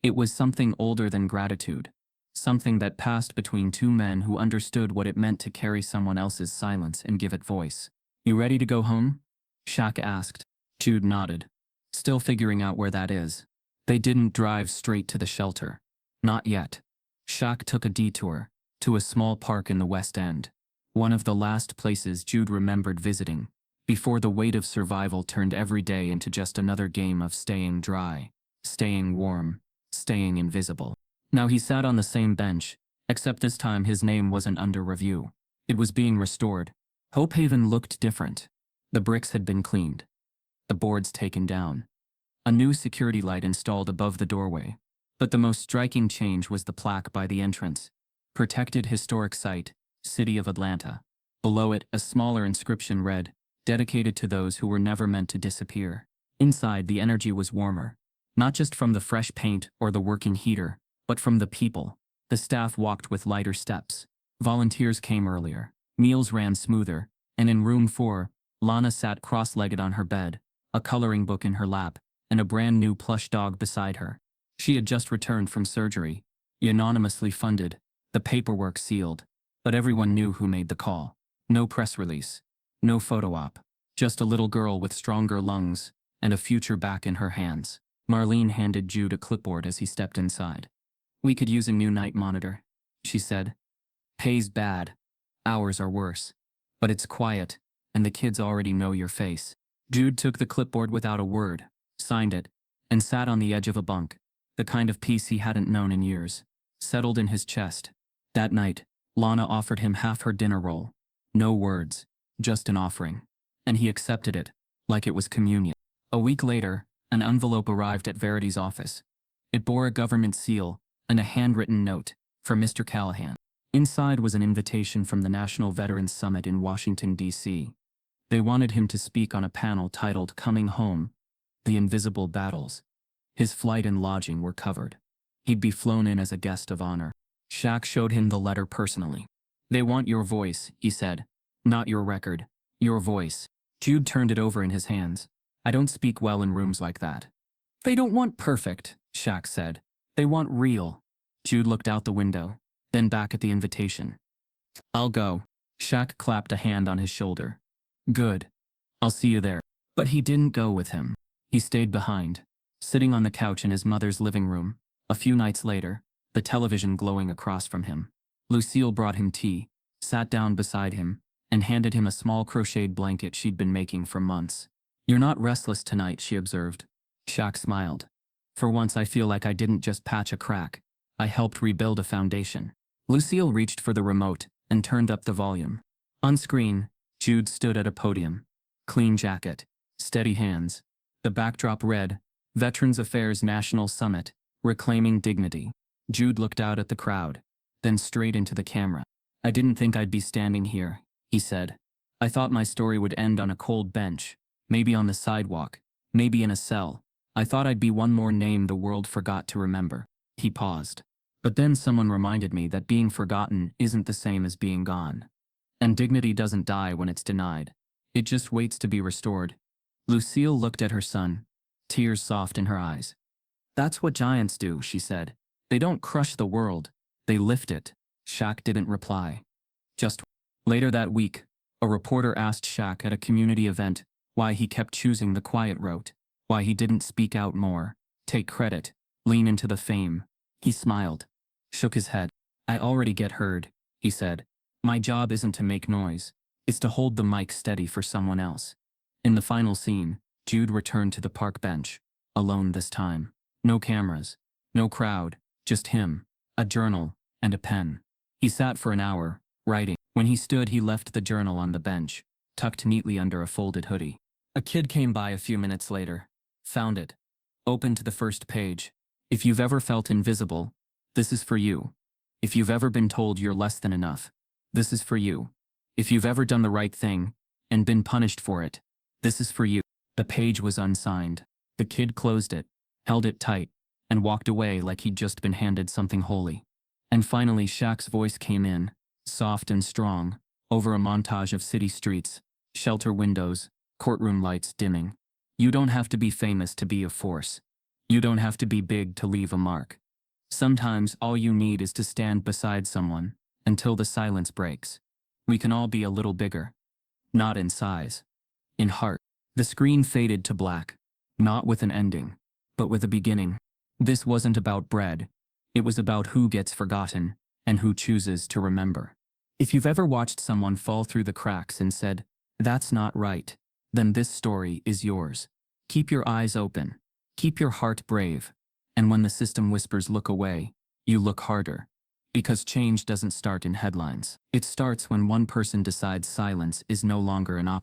It was something older than gratitude. Something that passed between two men who understood what it meant to carry someone else's silence and give it voice. You ready to go home? Shaq asked. Jude nodded, still figuring out where that is. They didn't drive straight to the shelter. Not yet. Shaq took a detour, to a small park in the West End, one of the last places Jude remembered visiting, before the weight of survival turned every day into just another game of staying dry, staying warm, staying invisible. Now he sat on the same bench, except this time his name wasn't under review. It was being restored. Hope Haven looked different. The bricks had been cleaned. The boards taken down. A new security light installed above the doorway. But the most striking change was the plaque by the entrance. Protected Historic Site, City of Atlanta. Below it, a smaller inscription read, dedicated to those who were never meant to disappear. Inside, the energy was warmer. Not just from the fresh paint or the working heater, but from the people. The staff walked with lighter steps. Volunteers came earlier. Meals ran smoother. And in room 4, Lana sat cross-legged on her bed, a coloring book in her lap, and a brand new plush dog beside her. She had just returned from surgery, anonymously funded, the paperwork sealed, but everyone knew who made the call. No press release, no photo op, just a little girl with stronger lungs and a future back in her hands. Marlene handed Jude a clipboard as he stepped inside. We could use a new night monitor, she said. Pay's bad. Hours are worse. But it's quiet, and the kids already know your face. Jude took the clipboard without a word, signed it, and sat on the edge of a bunk, the kind of peace he hadn't known in years, settled in his chest. That night, Lana offered him half her dinner roll. No words, just an offering. And he accepted it, like it was communion. A week later, an envelope arrived at Verity's office. It bore a government seal and a handwritten note for Mr. Callahan. Inside was an invitation from the National Veterans Summit in Washington, D.C. They wanted him to speak on a panel titled Coming Home, The Invisible Battles. His flight and lodging were covered. He'd be flown in as a guest of honor. Shaq showed him the letter personally. They want your voice, he said. Not your record. Your voice. Jude turned it over in his hands. I don't speak well in rooms like that. They don't want perfect, Shaq said. They want real. Jude looked out the window, then back at the invitation. I'll go. Shaq clapped a hand on his shoulder. Good. I'll see you there. But he didn't go with him. He stayed behind, sitting on the couch in his mother's living room. A few nights later, the television glowing across from him. Lucille brought him tea, sat down beside him, and handed him a small crocheted blanket she'd been making for months. "You're not restless tonight," she observed. Shaq smiled. "For once I feel like I didn't just patch a crack. I helped rebuild a foundation." Lucille reached for the remote and turned up the volume. On screen, Jude stood at a podium. Clean jacket, steady hands. The backdrop read, "Veterans Affairs National Summit, Reclaiming Dignity." Jude looked out at the crowd, then straight into the camera. "I didn't think I'd be standing here," he said. "I thought my story would end on a cold bench, maybe on the sidewalk, maybe in a cell. I thought I'd be one more name the world forgot to remember." He paused. "But then someone reminded me that being forgotten isn't the same as being gone. And dignity doesn't die when it's denied. It just waits to be restored." Lucille looked at her son, tears soft in her eyes. "That's what giants do," she said. "They don't crush the world, they lift it." Shaq didn't reply. Just later that week, a reporter asked Shaq at a community event why he kept choosing the quiet route, why he didn't speak out more, take credit, lean into the fame. He smiled, shook his head. "I already get heard," he said. "My job isn't to make noise, it's to hold the mic steady for someone else." In the final scene, Jude returned to the park bench, alone this time. No cameras, no crowd, just him, a journal, and a pen. He sat for an hour, writing. When he stood, he left the journal on the bench, tucked neatly under a folded hoodie. A kid came by a few minutes later, found it, opened to the first page. "If you've ever felt invisible, this is for you. If you've ever been told you're less than enough, this is for you. If you've ever done the right thing and been punished for it, this is for you." The page was unsigned. The kid closed it, held it tight, and walked away like he'd just been handed something holy. And finally Shaq's voice came in, soft and strong, over a montage of city streets, shelter windows, courtroom lights dimming. "You don't have to be famous to be a force. You don't have to be big to leave a mark. Sometimes all you need is to stand beside someone, until the silence breaks. We can all be a little bigger. Not in size. In heart." The screen faded to black, not with an ending, but with a beginning. This wasn't about bread. It was about who gets forgotten, and who chooses to remember. If you've ever watched someone fall through the cracks and said, "That's not right," then this story is yours. Keep your eyes open. Keep your heart brave. And when the system whispers look away, you look harder. Because change doesn't start in headlines. It starts when one person decides silence is no longer an option.